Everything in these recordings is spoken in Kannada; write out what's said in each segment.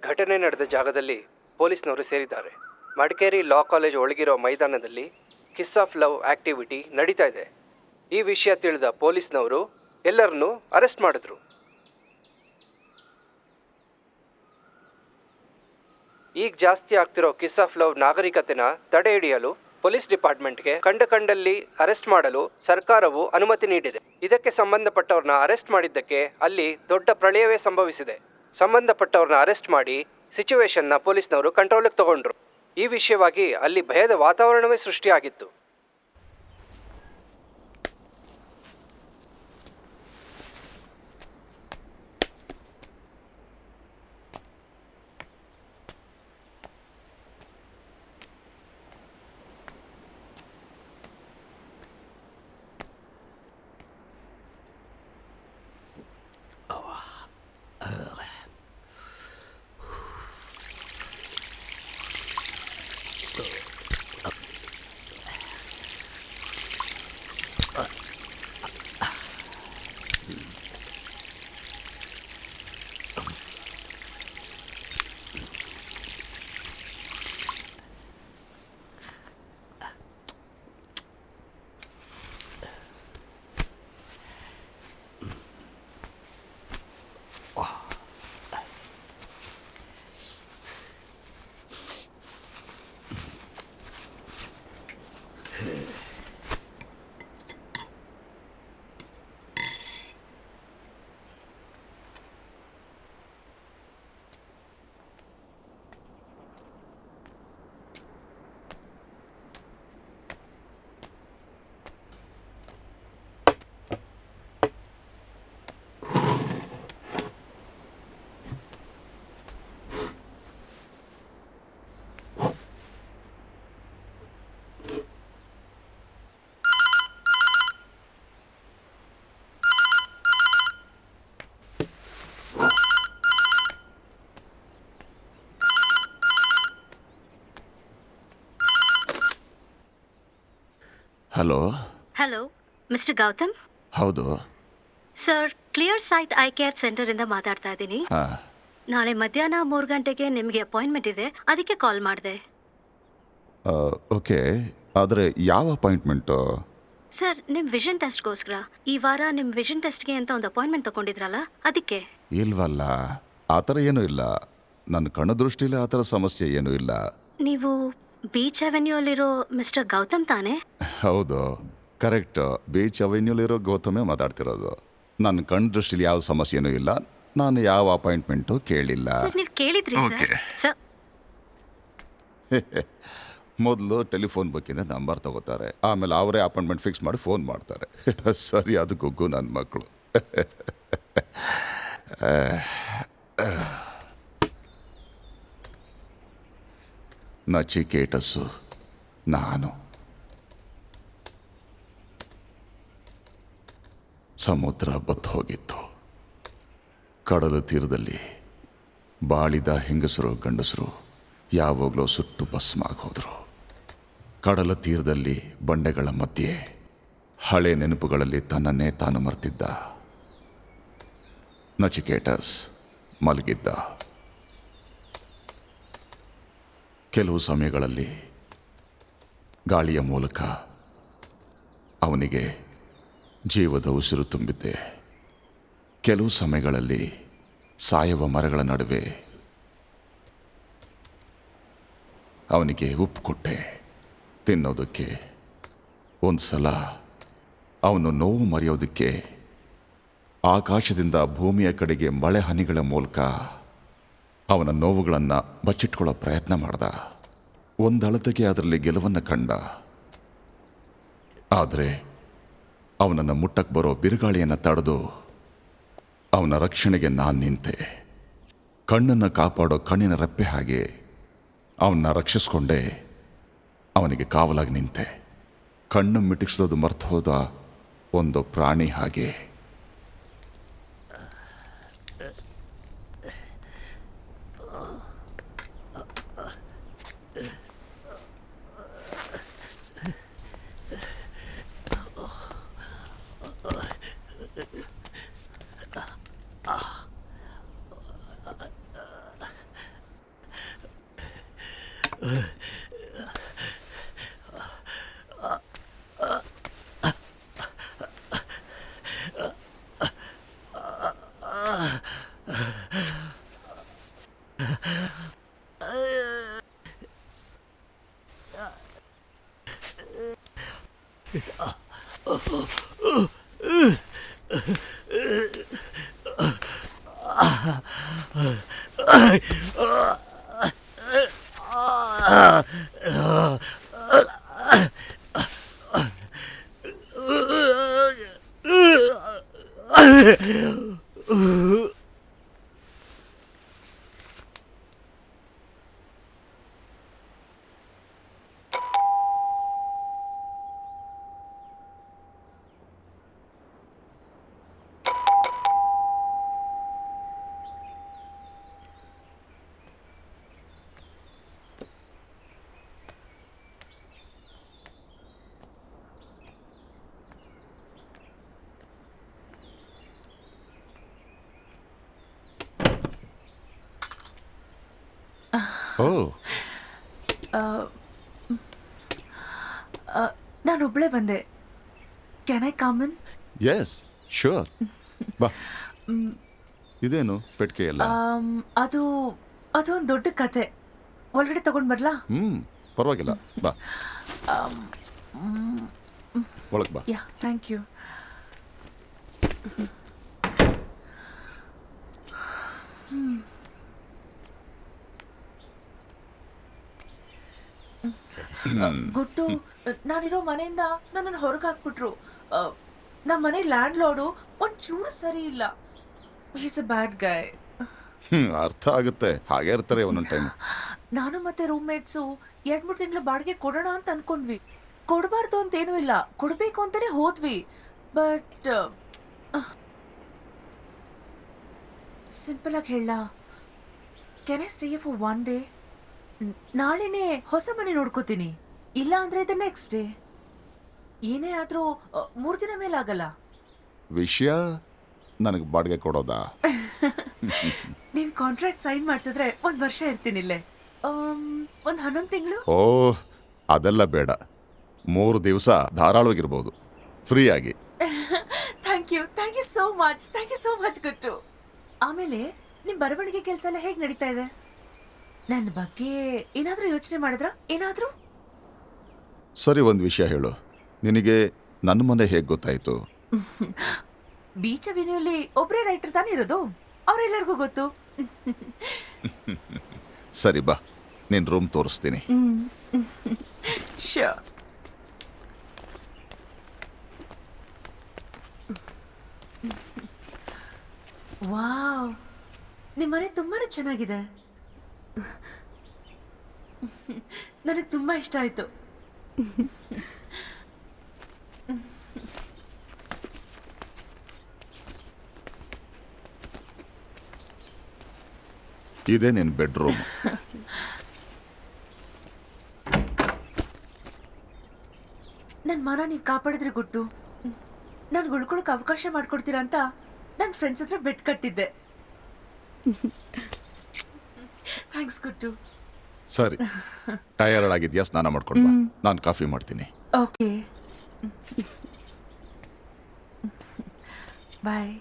ಘಟನೆ ನಡೆದ ಜಾಗದಲ್ಲಿ ಪೊಲೀಸ್ನವರು ಸೇರಿದ್ದಾರೆ. ಮಡಿಕೇರಿ ಲಾ ಕಾಲೇಜ್ ಒಳಗಿರೋ ಮೈದಾನದಲ್ಲಿ ಕಿಸ್ ಆಫ್ ಲವ್ ಆಕ್ಟಿವಿಟಿ ನಡೀತಾ ಇದೆ. ಈ ವಿಷಯ ತಿಳಿದ ಪೊಲೀಸ್ನವರು ಎಲ್ಲರನ್ನೂ ಅರೆಸ್ಟ್ ಮಾಡಿದ್ರು. ಈಗ ಜಾಸ್ತಿ ಆಗ್ತಿರೋ ಕಿಸ್ ಆಫ್ ಲವ್ ನಾಗರಿಕತೆನ ತಡೆ ಹಿಡಿಯಲು ಪೊಲೀಸ್ ಡಿಪಾರ್ಟ್ಮೆಂಟ್ಗೆ ಕಂಡಲ್ಲಿ ಅರೆಸ್ಟ್ ಮಾಡಲು ಸರ್ಕಾರವು ಅನುಮತಿ ನೀಡಿದೆ. ಇದಕ್ಕೆ ಸಂಬಂಧಪಟ್ಟವ್ರನ್ನ ಅರೆಸ್ಟ್ ಮಾಡಿದ್ದಕ್ಕೆ ಅಲ್ಲಿ ದೊಡ್ಡ ಪ್ರಳಯವೇ ಸಂಭವಿಸಿದೆ. ಸಂಬಂಧಪಟ್ಟವ್ರನ್ನ ಅರೆಸ್ಟ್ ಮಾಡಿ ಸಿಚುವೇಶನ್ನ ಪೊಲೀಸ್ನವರು ಕಂಟ್ರೋಲಿಗೆ ತಗೊಂಡ್ರು. ಈ ವಿಷಯವಾಗಿ ಅಲ್ಲಿ ಭಯದ ವಾತಾವರಣವೇ ಸೃಷ್ಟಿಯಾಗಿತ್ತು. ಹಲೋ. Hello, mister Gautam? ಹೌದು sir, clear sight I care ಸೆಂಟರಿಂದ ಮಾತಾಡ್ತಾ ಇದ್ದೀನಿ. ನಾಳೆ ಮಧ್ಯಾಹ್ನ 3 ಗಂಟೆಗೆ ನಿಮಗೆ ಅಪಾಯಿಂಟ್ಮೆಂಟ್ ಇದೆ, ಅದಕ್ಕೆ ಕಾಲ್ ಮಾಡಿದೆ. ಓಕೆ, ಆದರೆ ಯಾವ ಅಪಾಯಿಂಟ್ಮೆಂಟು? ಸರ್, ನಿಮ್ಮ ವಿಷನ್ ಟೆಸ್ಟ್ಗೋಸ್ಕರ. ಈ ವಾರ ನಿಮ್ಮ ವಿಷನ್ ಟೆಸ್ಟ್ಗೆ ಅಂತ ಒಂದು ಅಪಾಯಿಂಟ್ಮೆಂಟ್ ತಗೊಂಡಿದ್ರಲ್ಲ, ಅದಕ್ಕೆ. ಇಲ್ವಲ್ಲ, ಆ ಥರ ಏನೂ ಇಲ್ಲ. ನನ್ನ ಕಣ್ಣು ದೃಷ್ಟಿಲಿ ಆ ಥರ ಸಮಸ್ಯೆ ಏನೂ ಇಲ್ಲ. ನೀವು ಬೀಚ್ ಅವೆನ್ಯೂಲಿರೋ ಮಿಸ್ಟರ್ ಗೌತಮ್ ತಾನೇ? ಹೌದು, ಕರೆಕ್ಟ್. ಬೀಚ್ ಅವೆನ್ಯೂಲಿರೋ ಗೌತಮೇ ಮಾತಾಡ್ತಿರೋದು. ನನ್ನ ಕಣ್ಣು ದೃಷ್ಟಿಲಿ ಯಾವ ಸಮಸ್ಯೆನೂ ಇಲ್ಲ. ನಾನು ಯಾವ ಅಪಾಯಿಂಟ್ಮೆಂಟು ಕೇಳಿಲ್ಲ. ಸರ್, ನೀವು ಕೇಳಿದ್ರಿ ಸರ್. ಮೊದಲು ಟೆಲಿಫೋನ್ ಬುಕ್ಕಿಂದ ನಂಬರ್ ತಗೋತಾರೆ, ಆಮೇಲೆ ಅವರೇ ಅಪಾಯಿಂಟ್ಮೆಂಟ್ ಫಿಕ್ಸ್ ಮಾಡಿ ಫೋನ್ ಮಾಡ್ತಾರೆ. ಸರಿ, ಅದು ಗುಗ್ಗು ನನ್ನ ಮಕ್ಕಳು. ನಚಿಕೇಟಸ್ಸು ನಾನು. ಸಮುದ್ರ ಬತ್ತು ಹೋಗಿತ್ತು. ಕಡಲ ತೀರದಲ್ಲಿ ಬಾಳಿದ ಹೆಂಗಸರು ಗಂಡಸರು ಯಾವಾಗಲೂ ಸುಟ್ಟು ಭಸ್ಮಾಗಿ ಹೋದರು. ಕಡಲ ತೀರದಲ್ಲಿ ಬಂಡೆಗಳ ಮಧ್ಯೆ ಹಳೆ ನೆನಪುಗಳಲ್ಲಿ ತನ್ನನ್ನೇ ತಾನು ಮರ್ತಿದ್ದ ನಚಿಕೇಟಸ್ ಮಲಗಿದ್ದ. ಕೆಲವು ಸಮಯಗಳಲ್ಲಿ ಗಾಳಿಯ ಮೂಲಕ ಅವನಿಗೆ ಜೀವದ ಉಸಿರು ತುಂಬಿದ್ದೆ. ಕೆಲವು ಸಮಯಗಳಲ್ಲಿ ಸಾಯುವ ಮರಗಳ ನಡುವೆ ಅವನಿಗೆ ಉಪ್ಪು ಕೊಟ್ಟೆ ತಿನ್ನೋದಕ್ಕೆ. ಒಂದು ಸಲ ಅವನು ನೋವು ಮರೆಯೋದಕ್ಕೆ ಆಕಾಶದಿಂದ ಭೂಮಿಯ ಕಡೆಗೆ ಮಳೆ ಹನಿಗಳ ಮೂಲಕ ಅವನ ನೋವುಗಳನ್ನು ಬಚ್ಚಿಟ್ಕೊಳ್ಳೋ ಪ್ರಯತ್ನ ಮಾಡ್ದ. ಒಂದಳತೆಗೆ ಅದರಲ್ಲಿ ಗೆಲುವನ್ನು ಕಂಡ. ಆದರೆ ಅವನನ್ನು ಮುಟ್ಟಕ್ಕೆ ಬರೋ ಬಿರುಗಾಳಿಯನ್ನು ತಡೆದು ಅವನ ರಕ್ಷಣೆಗೆ ನಾನು ನಿಂತೆ. ಕಣ್ಣನ್ನು ಕಾಪಾಡೋ ಕಣ್ಣಿನ ರೆಪ್ಪೆ ಹಾಗೆ ಅವನ್ನ ರಕ್ಷಿಸ್ಕೊಂಡೆ. ಅವನಿಗೆ ಕಾವಲಾಗಿ ನಿಂತೆ. ಕಣ್ಣು ಮಿಟಿಸೋದು ಮರ್ತು ಹೋದ ಒಂದು ಪ್ರಾಣಿ ಹಾಗೆ. ಓ ನಾನೊಬ್ಳೇ ಬಂದೆ. Can I come in? Yes sure ಬಾ. ಇದೇನು ಪೆಟ್ಟಿಗೆ ಎಲ್ಲ? ಅದು ಒಂದು ದೊಡ್ಡ ಕತೆ. ಒಳಗಡೆ ತಗೊಂಡ್ ಬರ್ಲಾ? ಪರವಾಗಿಲ್ಲ ಬಾ. ಒಳಗೆ ಬಾ. ಯಾ, ಥ್ಯಾಂಕ್ ಯು. ಗುಟ್ಟು, ನಾನಿರೋ ಮನೆಯಿಂದ ನನ್ನನ್ನು ಹೊರಗೆ ಹಾಕ್ಬಿಟ್ರು. ನಮ್ಮ ಮನೆ ಲ್ಯಾಂಡ್ ಲಾರ್ಡು ಒಂಚೂರು ಸರಿ ಇಲ್ಲ. ಈಸ್ ಅ ಬ್ಯಾಡ್ ಗಾಯ್. ಅರ್ಥ ಆಗುತ್ತೆ, ಹಾಗೆ ಇರ್ತಾರೆ ಒಂದೊಂದು ಟೈಮ್. ನಾನು ಮತ್ತೆ ರೂಮ್ಮೇಟ್ಸು 2-3 ತಿಂಗಳು ಬಾಡಿಗೆ ಕೊಡೋಣ ಅಂತ ಅನ್ಕೊಂಡ್ವಿ. ಕೊಡಬಾರ್ದು ಅಂತೇನೂ ಇಲ್ಲ, ಕೊಡಬೇಕು ಅಂತಾನೆ ಹೋದ್ವಿ. ಬಟ್ ಸಿಂಪಲ್ ಆಗಿ ಹೇಳ, can I stay for 1 day? ನಾಳೆನೇ ಹೊಸ ಮನೆ ನೋಡ್ಕೋತೀನಿ, ಇಲ್ಲ ಅಂದ್ರೆ ದ ನೆಕ್ಸ್ಟ್ ಡೇ. ಏನೇ ಆದ್ರೂ 3 ದಿನ ಮೇಲಾಗಲ್ಲ. ವಿಷಯ ನನಗೆ ಬಾಡಿಗೆ ಕೊಡೋದಾ? ನೀವು ಕಾಂಟ್ರಾಕ್ಟ್ ಸೈನ್ ಮಾಡಿಸಿದ್ರೆ 1 ವರ್ಷ ಇರ್ತೀನಿ ಇಲ್ಲೇ. 11 ತಿಂಗಳು. ಓ ಅದೆಲ್ಲ ಬೇಡ, 3 ದಿವಸ ಧಾರಾಳವಾಗಿರ್ಬೋದು ಫ್ರೀ ಆಗಿ. ಥ್ಯಾಂಕ್ ಯು ಸೋ ಮಚ್ ಗುಟ್ಟು. ಆಮೇಲೆ ನಿಮ್ಮ ಬರವಣಿಗೆ ಕೆಲಸ ಎಲ್ಲ ಹೇಗೆ ನಡೀತಾ ಇದೆ? ನನ್ನ ಬಗ್ಗೆ ಏನಾದರೂ ಯೋಚನೆ ಮಾಡಿದ್ರಾ? ಏನಾದರೂ? ಸರಿ, ಒಂದು ವಿಷಯ ಹೇಳು, ನಿನಗೆ ನನ್ನ ಮನೆ ಹೇಗೆ ಗೊತ್ತಾಯಿತು? ಬೀಚ್ ಅವೆನ್ಯೂಲಿ ಒಬ್ಬರೇ ರೈಟರ್ ತಾನೇ ಇರೋದು, ಅವರೆಲ್ಲರಿಗೂ ಗೊತ್ತು. ಸರಿ ಬಾ, ನಿನ್ನ ರೂಮ್ ತೋರಿಸ್ತೀನಿ. ಶ್ಯೂರ್. ವಾವ್, ನಿಮ್ಮ ಮನೆ ತುಂಬಾನೇ ಚೆನ್ನಾಗಿದೆ. ನನಗೆ ತುಂಬಾ ಇಷ್ಟ ಆಯ್ತು. ಇದೇ ನಿನ್ನ ಬೆಡ್ರೂಮ್. ನನ್ನ ಮನ ನೀವು ಕಾಪಾಡಿದ್ರೆ ಗುಟ್ಟು. ನಾನು ಉಳ್ಕೊಳಕ್ಕೆ ಅವಕಾಶ ಮಾಡ್ಕೊಡ್ತೀರಾ ಅಂತ ನನ್ನ ಫ್ರೆಂಡ್ಸ್ ಹತ್ರ ಬೆಟ್ ಕಟ್ಟಿದ್ದೆ. ಥ್ಯಾಂಕ್ಸ್ ಗುಟ್ಟು. ಸರಿ, ಟಯರ್ಡ್ ಆಗಿದ್ಯಾ? ಸ್ನಾನ ಮಾಡ್ಕೊಂಡು ಬಾ, ನಾನು ಕಾಫಿ ಮಾಡ್ತೀನಿ. ಓಕೆ, ಬಾಯ್.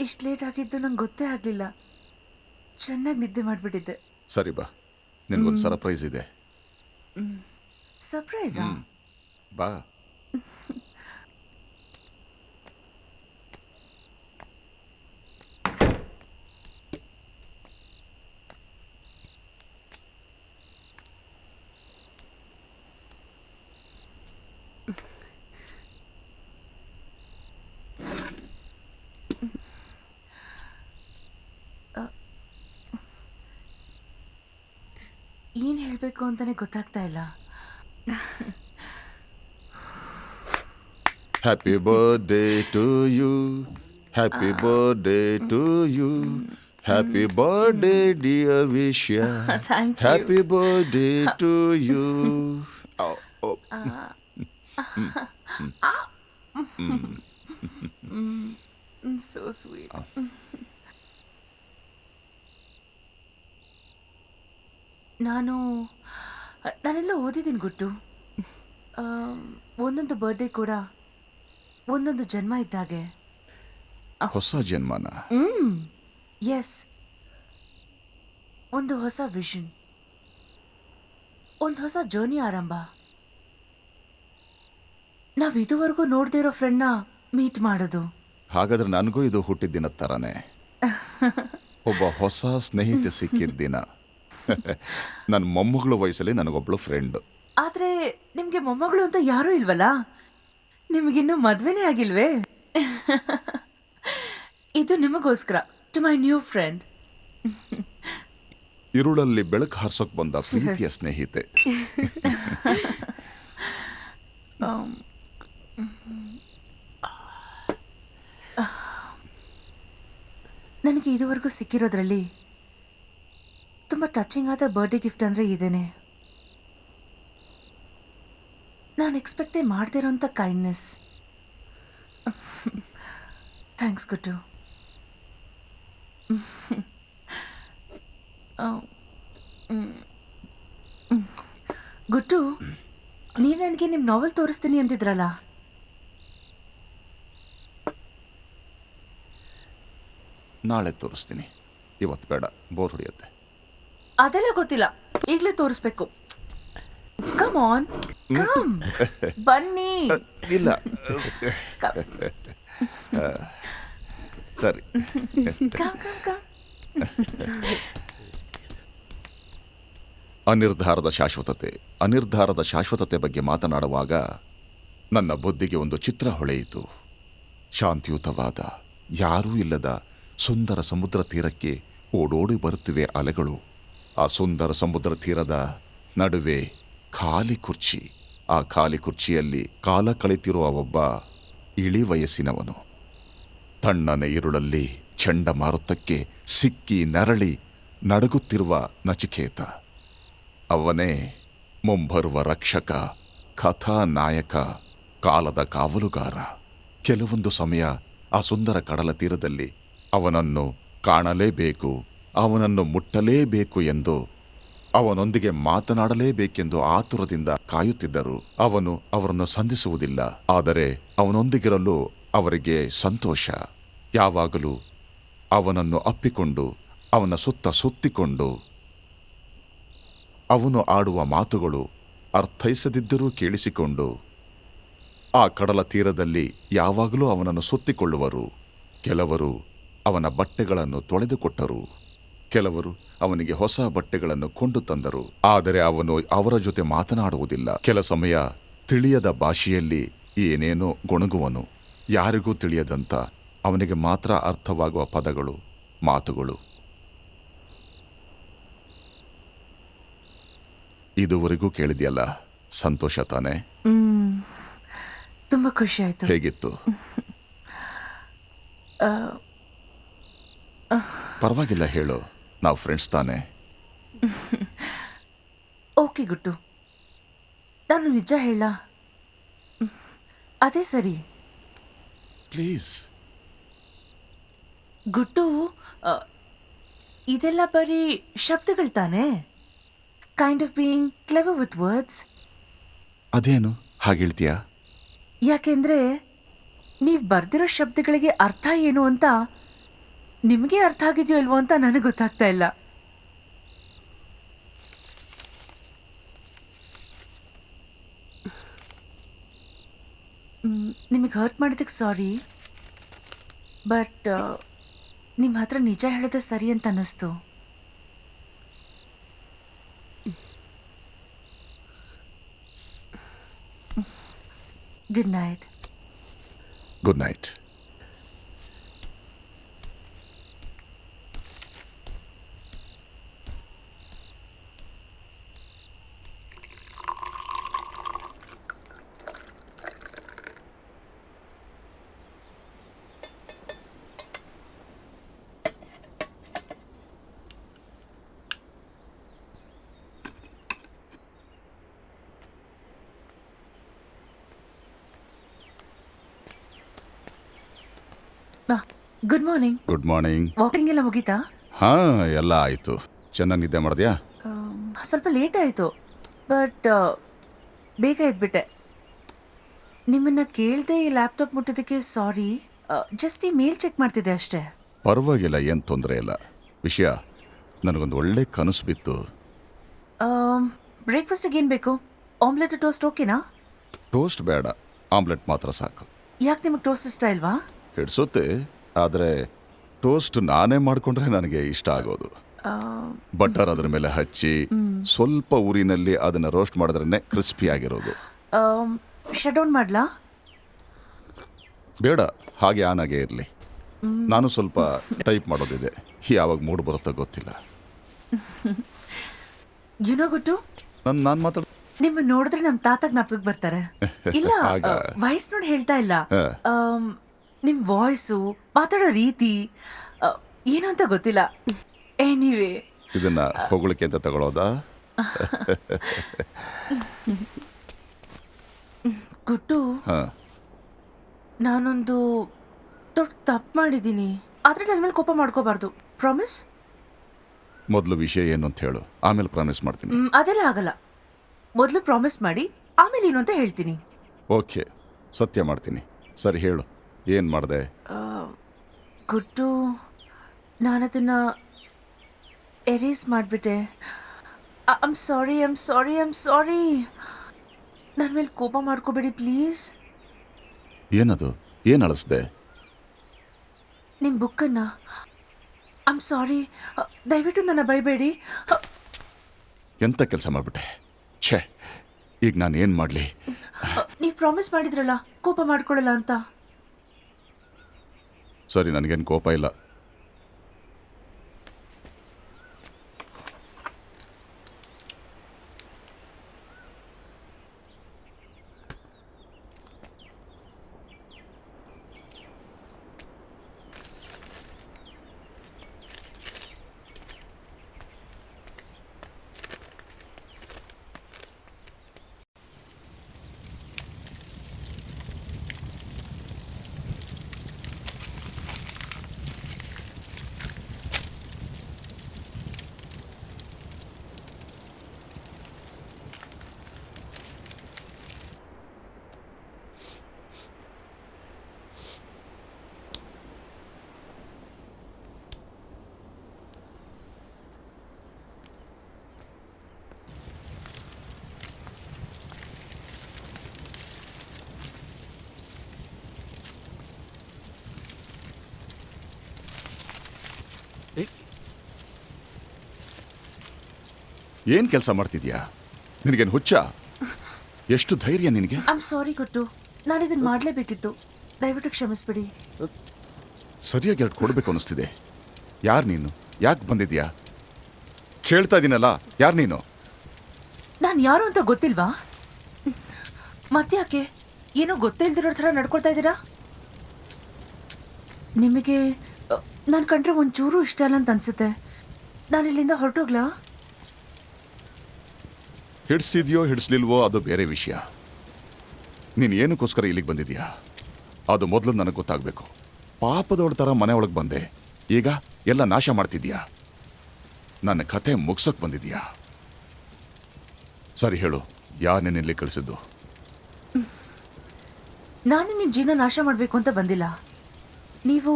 ಇಷ್ಟು ಲೇಟ್ ಆಗಿದ್ದು ನಂಗೆ ಗೊತ್ತೇ ಆಗಲಿಲ್ಲ. ಚೆನ್ನಾಗಿ ನಿದ್ದೆ ಮಾಡಿಬಿಟ್ಟಿದ್ದೆ. ಸರಿ ಬಾ, ನಿನಗೊಂದು ಸರ್ಪ್ರೈಸ್ ಇದೆ. ಸರ್ಪ್ರೈಸಾ? ಬಾ. ಹೇಳ್ಬೇಕು ಅಂತಾನೆ ಗೊತ್ತಾಗ್ತಾ ಇಲ್ಲ. Happy birthday to you, happy birthday to you, happy birthday dear Vishya, Thank you. Happy birthday to you. So sweet. ನಾನೆಲ್ಲ ಓದಿದ್ದೀನಿ ಗುಟ್ಟು. ಒಂದೊಂದು ಬರ್ಡೇ ಕೂಡ ಒಂದೊಂದು ಜನ್ಮ ಇದ್ದಾಗೆ. ಹೊಸ ಜನ್ಮನ ಎಸ್, ಒಂದು ಹೊಸ ವಿಷನ್, ಒಂದು ಹೊಸ ಜರ್ನಿ ಆರಂಭ. ನಾವ್ ಇದುವರೆಗೂ ನೋಡದೇ ಇರೋ ಫ್ರೆಂಡ್ನ ಮೀಟ್ ಮಾಡೋದು. ಹಾಗಾದ್ರೆ ನನಗೂ ಇದು ಹುಟ್ಟಿದ ದಿನ ತರಾನೇ, ಒಬ್ಬ ಹೊಸ ಸ್ನೇಹಿತೆ ಸಿಕ್ಕಿದ ದಿನ. ನನ್ನ ಮೊಮ್ಮಗಳ ವಯಸ್ಸಲ್ಲಿ ನನಗೊಬ್ಳು ಫ್ರೆಂಡ್. ಆದ್ರೆ ನಿಮ್ಗೆ ಮೊಮ್ಮಗಳು ಅಂತ ಯಾರೂ ಇಲ್ವಲ್ಲ? ನಿಮಗಿನ್ನೂ ಮದ್ವೆನೇ ಆಗಿಲ್ವೇ? ಇದು ನಿಮಗೋಸ್ಕರ, ಟು ಮೈ ನ್ಯೂ ಫ್ರೆಂಡ್. ಇರುಳಲ್ಲಿ ಬೆಳಕು ಹಾರ್ಸೋಕ್ ಬಂದ ಪ್ರೀತಿಯ ಸ್ನೇಹಿತೆ. ನನಗೆ ಇದುವರೆಗೂ ಸಿಕ್ಕಿರೋದ್ರಲ್ಲಿ ತುಂಬ ಟಚಿಂಗ್ ಆದ ಬರ್ಡೇ ಗಿಫ್ಟ್ ಅಂದರೆ ಇದೇನೆ. ನಾನು ಎಕ್ಸ್ಪೆಕ್ಟೇ ಮಾಡದೇ ಇರೋಂಥ ಕೈಂಡ್ನೆಸ್. ಥ್ಯಾಂಕ್ಸ್ ಗುಟ್ಟು. ಗುಟ್ಟು, ನೀವು ನನಗೆ ನಿಮ್ಮ ನಾವೆಲ್ ತೋರಿಸ್ತೀನಿ ಅಂತಿದ್ರಲ್ಲ, ನಾಳೆ ತೋರಿಸ್ತೀನಿ, ಇವತ್ತು ಬೇಡ, ಬೋರ್ ಹೊಡೆಯುತ್ತೆ. ಅದೆಲ್ಲ ಗೊತ್ತಿಲ್ಲ, ಈಗಲೇ ತೋರಿಸ್ಬೇಕು. ಕಮ್ ಆನ್, ಕಮ್, ಬನ್ನಿ. ಇಲ್ಲ ಸರಿ. Come come come. ಅನಿರ್ಧಾರದ ಶಾಶ್ವತತೆ ಬಗ್ಗೆ ಮಾತನಾಡುವಾಗ ನನ್ನ ಬುದ್ಧಿಗೆ ಒಂದು ಚಿತ್ರ ಹೊಳೆಯಿತು. ಶಾಂತಿಯುತವಾದ, ಯಾರೂ ಇಲ್ಲದ ಸುಂದರ ಸಮುದ್ರ ತೀರಕ್ಕೆ ಓಡೋಡಿ ಬರುತ್ತಿವೆ ಅಲೆಗಳು. ಆ ಸುಂದರ ಸಮುದ್ರ ತೀರದ ನಡುವೆ ಖಾಲಿ ಕುರ್ಚಿ. ಆ ಖಾಲಿ ಕುರ್ಚಿಯಲ್ಲಿ ಕಾಲ ಕಳೆತಿರುವ ಒಬ್ಬ ಇಳಿ ವಯಸ್ಸಿನವನು. ತಣ್ಣನೆ ಇರುಳಲ್ಲಿ ಚಂಡಮಾರುತಕ್ಕೆ ಸಿಕ್ಕಿ ನರಳಿ ನಡುಗುತ್ತಿರುವ ನಚಿಕೇತ. ಅವನೇ ಮುಂಬರುವ ರಕ್ಷಕ, ಕಥಾನಾಯಕ, ಕಾಲದ ಕಾವಲುಗಾರ. ಕೆಲವೊಂದು ಸಮಯ ಆ ಸುಂದರ ಕಡಲ ತೀರದಲ್ಲಿ ಅವನನ್ನು ಕಾಣಲೇಬೇಕು, ಅವನನ್ನು ಮುಟ್ಟಲೇಬೇಕು ಎಂದು, ಅವನೊಂದಿಗೆ ಮಾತನಾಡಲೇಬೇಕೆಂದು ಆತುರದಿಂದ ಕಾಯುತ್ತಿದ್ದರು. ಅವನು ಅವರನ್ನು ಸಂಧಿಸುವುದಿಲ್ಲ, ಆದರೆ ಅವನೊಂದಿಗಿರಲು ಅವರಿಗೆ ಸಂತೋಷ. ಯಾವಾಗಲೂ ಅವನನ್ನು ಅಪ್ಪಿಕೊಂಡು, ಅವನ ಸುತ್ತ ಸುತ್ತಿಕೊಂಡು, ಅವನು ಆಡುವ ಮಾತುಗಳು ಅರ್ಥೈಸದಿದ್ದರೂ ಕೇಳಿಸಿಕೊಂಡು ಆ ಕಡಲ ತೀರದಲ್ಲಿ ಯಾವಾಗಲೂ ಅವನನ್ನು ಸುತ್ತಿಕೊಳ್ಳುವರು. ಕೆಲವರು ಅವನ ಬಟ್ಟೆಗಳನ್ನು ತೊಳೆದುಕೊಟ್ಟರು, ಕೆಲವರು ಅವನಿಗೆ ಹೊಸ ಬಟ್ಟೆಗಳನ್ನು ಕೊಂಡು ತಂದರು. ಆದರೆ ಅವನು ಅವರ ಜೊತೆ ಮಾತನಾಡುವುದಿಲ್ಲ. ಕೆಲ ಸಮಯ ತಿಳಿಯದ ಭಾಷೆಯಲ್ಲಿ ಏನೇನೋ ಗೊಣಗುವನು. ಯಾರಿಗೂ ತಿಳಿಯದಂತ ಅವನಿಗೆ ಮಾತ್ರ ಅರ್ಥವಾಗುವ ಪದಗಳು, ಮಾತುಗಳು. ಇದುವರೆಗೂ ಕೇಳಿದ್ಯಲ್ಲ, ಸಂತೋಷ ತಾನೆ? ತುಂಬ ಖುಷಿ ಆಯ್ತು. ಹೇಗಿತ್ತು? ಪರವಾಗಿಲ್ಲ ಹೇಳು, ನಾವು ಫ್ರೆಂಡ್ಸ್ ತಾನೆ. ಓಕೆ ಗುಟ್ಟು, ನಾನು ನಿಜ ಹೇಳ, ಅದೇ ಸರಿ. ಪ್ಲೀಸ್. ಗುಟ್ಟು, ಇದೆಲ್ಲ ಬರೀ ಶಬ್ದಗಳು ತಾನೆ? Kind of being clever with words. ಅದೇನು ಹಾಗೇಳ್ತೀಯಾ? ಯಾಕೆಂದ್ರೆ ನೀವು ಬರ್ದಿರೋ ಶಬ್ದಗಳಿಗೆ ಅರ್ಥ ಏನು ಅಂತ ನಿಮಗೆ ಅರ್ಥ ಆಗಿದೆಯೋ ಇಲ್ವೋ ಅಂತ ನನಗೆ ಗೊತ್ತಾಗ್ತಾ ಇಲ್ಲ. ನಿಮಗೆ ಹರ್ಟ್ ಮಾಡಿದ್ದಕ್ಕೆ ಸಾರಿ, ಬಟ್ ನಿಮ್ಮ ಹತ್ರ ನಿಜ ಹೇಳೋದು ಸರಿ ಅಂತ ಅನ್ನಿಸ್ತು. Good night. Good night. Good morning. Good morning. Walking ಎಲ್ಲ ಮುಗೀತಾ? ಹಾ, ಎಲ್ಲ ಆಯ್ತು. ಚೆನ್ನಾಗಿ ನಿದ್ದೆ ಮಾಡಿದ್ಯಾ? ಸ್ವಲ್ಪ ಲೇಟ್ ಆಯಿತು, ಬಟ್ ಬೇಗ ಎದ್ಬಿಟ್ಟೆ. ನಿಮ್ಮನ್ನ ಕೇಳದೆ ಈ ಲ್ಯಾಪ್ಟಾಪ್ ಮುಟ್ಟೋದಕ್ಕೆ ಸಾರಿ. ಜಸ್ಟ್ ಈ ಮೇಲ್ ಚೆಕ್ ಮಾಡ್ತಿದ್ದೆ ಅಷ್ಟೇ. ಪರವಾಗಿಲ್ಲ, ಏನು ತೊಂದರೆ ಇಲ್ಲ. ವಿಷಯ, ನನಗೊಂದು ಒಳ್ಳೆ ಕನಸು ಬಿತ್ತು. ಬ್ರೇಕ್ಫಾಸ್ಟಿಗೆ ಏನು ಬೇಕು? ಆಮ್ಲೆಟ್ ಟೋಸ್ಟ್ ಓಕೆನಾ? ಟೋಸ್ಟ್ ಬೇಡ, ಆಮ್ಲೆಟ್ ಮಾತ್ರ ಸಾಕು. ಯಾಕೆ ನಿಮಗೆ ಟೋಸ್ಟ್ ಇಷ್ಟ ಇಲ್ವಾ? ಹಿಡ್ಸುತ್ತೆ, ಆದರೆ ಟೋಸ್ಟ್ ನಾನೇ ಮಾಡಿಕೊಂಡ್ರೆ ನನಗೆ ಇಷ್ಟ ಆಗೋದು. ಬಟರ್ ಅದ್ರ ಮೇಲೆ ಹಚ್ಚಿ ಸ್ವಲ್ಪ ಊರಿನಲ್ಲಿ ಅದನ್ನು ರೋಸ್ಟ್ ಮಾಡಿದ್ರೇ ಕ್ರಿಸ್ಪಿ ಆಗಿರೋದು. ಶಟ್ ಡೌನ್ ಮಾಡ್ಲಾ? ಬೇಡ, ಹಾಗೆ ಆನಾಗೆ ಇರಲಿ. ನಾನು ಸ್ವಲ್ಪ ಟೈಪ್ ಮಾಡೋದಿದೆ, ಯಾವಾಗ ಮೂಡ್ ಬರುತ್ತೋ ಗೊತ್ತಿಲ್ಲ. ಯುನೋ ಗುಟ್ಟು, ನಾನು ಮಾತಾಡ ನಿಮ್ಮ ನೋಡಿದ್ರೆ ನಮ್ಮ ತಾತ ಜ್ಞಾಪಕಕ್ಕೆ ಬರ್ತಾರೆ. ಇಲ್ಲ, ವಯಸ್ಸು ನೋಡಿ ಹೇಳ್ತಾ ಇಲ್ಲ. ನಿಮ್ಮ ವಾಯ್ಸು, ಮಾತಾಡೋ ರೀತಿ ಏನು ಅಂತ ಗೊತ್ತಿಲ್ಲ. ಎನಿವೇ, ಇದನ್ನ ಹೊಗಳಿಕೆ ಅಂತ ತಗೊಳ್ಳೋದಾ? ಗುಟ್ಟು, ಹಾ, ನಾನೊಂದು ದೊಡ್ಡ ತಪ್ಪು ಮಾಡಿದ್ದೀನಿ. ಆದರೆ ನನ್ನ ಮೇಲೆ ಕೋಪ ಮಾಡ್ಕೋಬಾರ್ದು. ಪ್ರಾಮಿಸ್? ಮೊದಲು ವಿಷಯ ಏನು ಅಂತ ಹೇಳು, ಆಮೇಲೆ ಪ್ರಾಮಿಸ್ ಮಾಡ್ತೀನಿ. ಅದೆಲ್ಲ ಆಗಲ್ಲ. ಮೊದಲು ಪ್ರಾಮಿಸ್ ಮಾಡಿ ಆಮೇಲೆ ಏನು ಅಂತ ಹೇಳ್ತೀನಿ. ಓಕೆ, ಸತ್ಯ ಮಾಡ್ತೀನಿ. ಸರಿ ಹೇಳು, ಏನು ಮಾಡಿದೆ? ಗುಟ್ಟು, ನಾನದನ್ನು ಎರೇಸ್ ಮಾಡಿಬಿಟ್ಟೆ. I'm sorry. ನನ್ನ ಮೇಲೆ ಕೋಪ ಮಾಡ್ಕೋಬೇಡಿ ಪ್ಲೀಸ್. ಏನದು? ಏನು ಅಳಿಸ್ದೆ? ನಿಮ್ಮ ಬುಕ್ಕನ್ನು. ಐಮ್ ಸಾರಿ, ದಯವಿಟ್ಟು ನನ್ನ ಬೈಬೇಡಿ. ಎಂಥ ಕೆಲಸ ಮಾಡಿಬಿಟ್ಟೆ? ಛೇ, ಈಗ ನಾನು ಏನು ಮಾಡಲಿ? ನೀವು ಪ್ರಾಮಿಸ್ ಮಾಡಿದ್ರಲ್ಲ ಕೋಪ ಮಾಡ್ಕೊಳ್ಳಲ್ಲ ಅಂತ. ಸರಿ, ನನಗೇನು ಕೋಪ ಇಲ್ಲ. ಏನು ಕೆಲಸ ಮಾಡ್ತಿದ್ಯಾ? ನಿನಗೇನು ಹುಚ್ಚ? ಎಷ್ಟು ಧೈರ್ಯ ನಿನಗೆ? ಐಮ್ ಸಾರಿ ಗುಟ್ಟು, ನಾನು ಇದನ್ನು ಮಾಡಲೇಬೇಕಿತ್ತು. ದಯವಿಟ್ಟು ಕ್ಷಮಿಸ್ಬಿಡಿ. ಸರಿಯಾಗಿ ಎರಡು ಕೊಡಬೇಕು ಅನ್ನಿಸ್ತಿದೆ. ಯಾರು ನೀನು? ಯಾಕೆ ಬಂದಿದ್ಯಾ? ಕೇಳ್ತಾ ಇದ್ದೀನಲ್ಲ, ಯಾರು ನೀನು? ನಾನು ಯಾರು ಅಂತ ಗೊತ್ತಿಲ್ವಾ? ಮತ್ತ್ಯಾಕೆ ಏನೋ ಗೊತ್ತೇ ಇಲ್ದಿರೋ ಥರ ನಡ್ಕೊಳ್ತಾ ಇದ್ದೀರಾ? ನಿಮಗೆ ನಾನು ಕಂಡ್ರೆ ಒಂಚೂರು ಇಷ್ಟ ಇಲ್ಲ ಅಂತ ಅನ್ಸುತ್ತೆ. ನಾನು ಇಲ್ಲಿಂದ ಹೊರಟೋಗ್ಲಾ? ಹಿಡಿಸಿದ್ಯೋ ಹಿಡಿಸ್ಲಿಲ್ವೋ ಅದು ಬೇರೆ ವಿಷಯ. ನೀನು ಏನಕ್ಕೋಸ್ಕರ ಇಲ್ಲಿಗೆ ಬಂದಿದ್ಯಾ ಅದು ಮೊದಲು ನನಗೆ ಗೊತ್ತಾಗಬೇಕು. ಪಾಪದವಳ ಥರ ಮನೆ ಒಳಗೆ ಬಂದೆ, ಈಗ ಎಲ್ಲ ನಾಶ ಮಾಡ್ತಿದ್ಯಾ. ನನ್ನ ಕತೆ ಮುಗ್ಸೋಕೆ ಬಂದಿದ್ಯಾ? ಸರಿ ಹೇಳು, ಯಾರು ನಿನ್ನಲ್ಲಿ ಕಳಿಸಿದ್ದು? ನಾನು ನಿಮ್ಮ ಜೀವನ ನಾಶ ಮಾಡಬೇಕು ಅಂತ ಬಂದಿಲ್ಲ. ನೀವು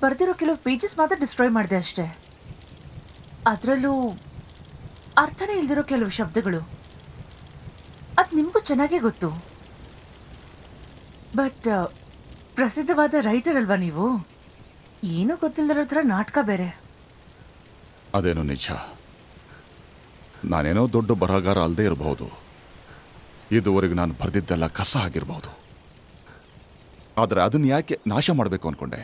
ಬರೆದಿರೋ ಕೆಲವು ಪೇಜಸ್ ಮಾತ್ರ ಡಿಸ್ಟ್ರಾಯ್ ಮಾಡಿದೆ ಅಷ್ಟೇ. ಅದರಲ್ಲೂ ಅರ್ಥನೇ ಇಲ್ದಿರೋ ಕೆಲವು ಶಬ್ದಗಳು. ಅದು ನಿಮಗೂ ಚೆನ್ನಾಗೇ ಗೊತ್ತು. ಬಟ್ ಪ್ರಸಿದ್ಧವಾದ ರೈಟರ್ ಅಲ್ವಾ ನೀವು? ಏನೂ ಗೊತ್ತಿಲ್ಲದಿರೋ ಥರ ನಾಟಕ ಬೇರೆ. ಅದೇನೋ ನಿಜ. ನಾನೇನೋ ದೊಡ್ಡ ಬರಹಗಾರ ಅಲ್ಲದೆ ಇರಬಹುದು. ಇದುವರೆಗೆ ನಾನು ಬರೆದಿದ್ದೆಲ್ಲ ಕಸ ಆಗಿರಬಹುದು. ಆದರೆ ಅದನ್ನು ಯಾಕೆ ನಾಶ ಮಾಡಬೇಕು ಅಂದ್ಕೊಂಡೆ?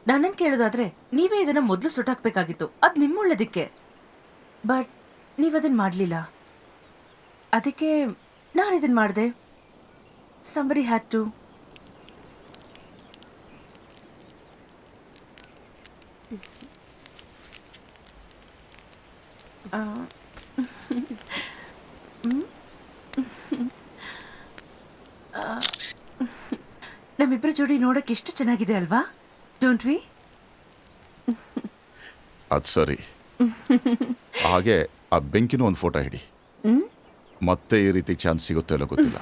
ನನ್ನನ್ನು ಕೇಳೋದಾದ್ರೆ ನೀವೇ ಇದನ್ನು ಮೊದಲು ಸುಟ್ಟಾಕ್ಬೇಕಾಗಿತ್ತು. ಅದು ನಿಮ್ಮ ಒಳ್ಳೇದಕ್ಕೆ. ಬಟ್ ನೀವದನ್ನು ಮಾಡಲಿಲ್ಲ. ಅದಕ್ಕೆ ನಾನು ಇದನ್ನು ಮಾಡಿದೆ. Somebody had to. ನಮ್ಮ ನಮ್ಮಿಬ್ಬರ ಜೋಡಿ ನೋಡಕ್ಕೆ ಎಷ್ಟು ಚೆನ್ನಾಗಿದೆ ಅಲ್ವಾ, ಡೋಂಟ್ ವಿ? ಅದು ಸರಿ. ಹಾಗೆ ಆ ಬೆಂಕಿನೂ ಒಂದು ಫೋಟೋ ಹಿಡಿ. ಮತ್ತೆ ಈ ರೀತಿ ಚಾನ್ಸ್ ಸಿಗುತ್ತೋ ಇಲ್ಲೋ ಗೊತ್ತಿಲ್ಲ.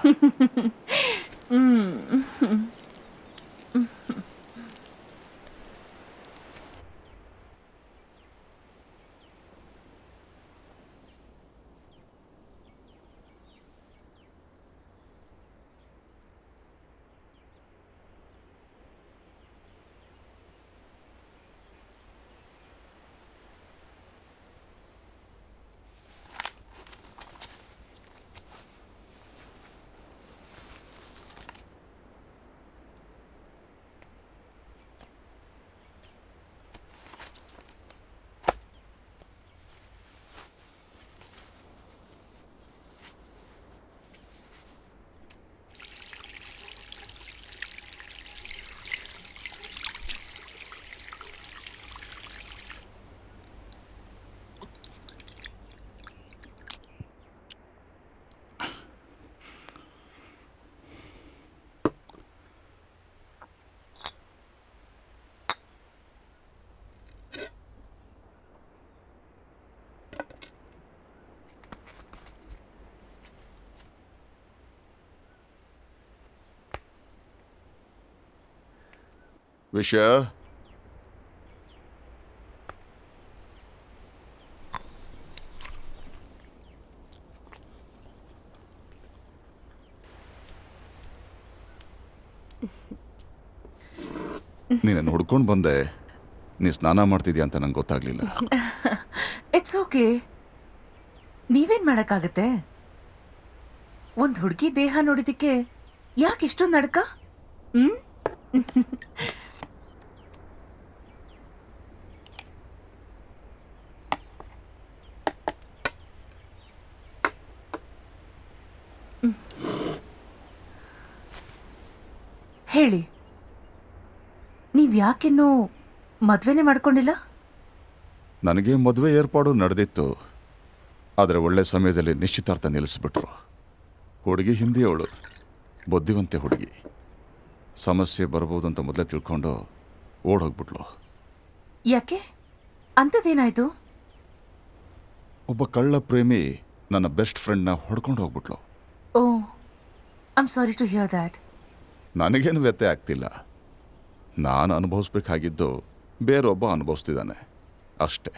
ವಿಷಯ ನೀನನ್ನು ಹುಡ್ಕೊಂಡು ಬಂದೆ. ನೀ ಸ್ನಾನ ಮಾಡ್ತಿದ್ಯಾ ಅಂತ ನಂಗೆ ಗೊತ್ತಾಗ್ಲಿಲ್ಲ. It's okay. ನೀವೇನ್ ಮಾಡಕ್ಕಾಗತ್ತೆ? ಒಂದ್ ಹುಡುಗಿ ದೇಹ ನೋಡಿದಕ್ಕೆ ಯಾಕೆ ಇಷ್ಟೊಂದು ನಡ್ಕ? ಹೇಳಿ, ನೀವ್ ಯಾಕಿನ್ನೂ ಮದ್ವೆನೇ ಮಾಡ್ಕೊಂಡಿಲ್ಲ? ನನಗೆ ಮದುವೆ ಏರ್ಪಾಡು ನಡೆದಿತ್ತು. ಆದರೆ ಒಳ್ಳೆ ಸಮಯದಲ್ಲಿ ನಿಶ್ಚಿತಾರ್ಥ ನಿಲ್ಲಿಸ್ಬಿಟ್ರು. ಹುಡುಗಿ ಹಿಂದಿಯವಳು, ಬುದ್ಧಿವಂತೆ ಹುಡುಗಿ. ಸಮಸ್ಯೆ ಬರ್ಬೋದು ಅಂತ ಮೊದಲೇ ತಿಳ್ಕೊಂಡು ಓಡೋಗ್ಬಿಟ್ಲು. ಯಾಕೆ? ಅಂಥದ್ದೇನಾಯ್ತು? ಒಬ್ಬ ಕಳ್ಳ ಪ್ರೇಮಿ ನನ್ನ ಬೆಸ್ಟ್ ಫ್ರೆಂಡ್ನ ಹೊಡ್ಕೊಂಡು ಹೋಗ್ಬಿಟ್ಲು. Oh, I am sorry to hear that. ನನಗೇನು ವ್ಯತ್ಯಯ ಆಗ್ತಿಲ್ಲ. ನಾನು ಅನುಭವಿಸ್ಬೇಕಾಗಿದ್ದು ಬೇರೊಬ್ಬ ಅನುಭವಿಸ್ತಿದ್ದಾನೆ ಅಷ್ಟೇ.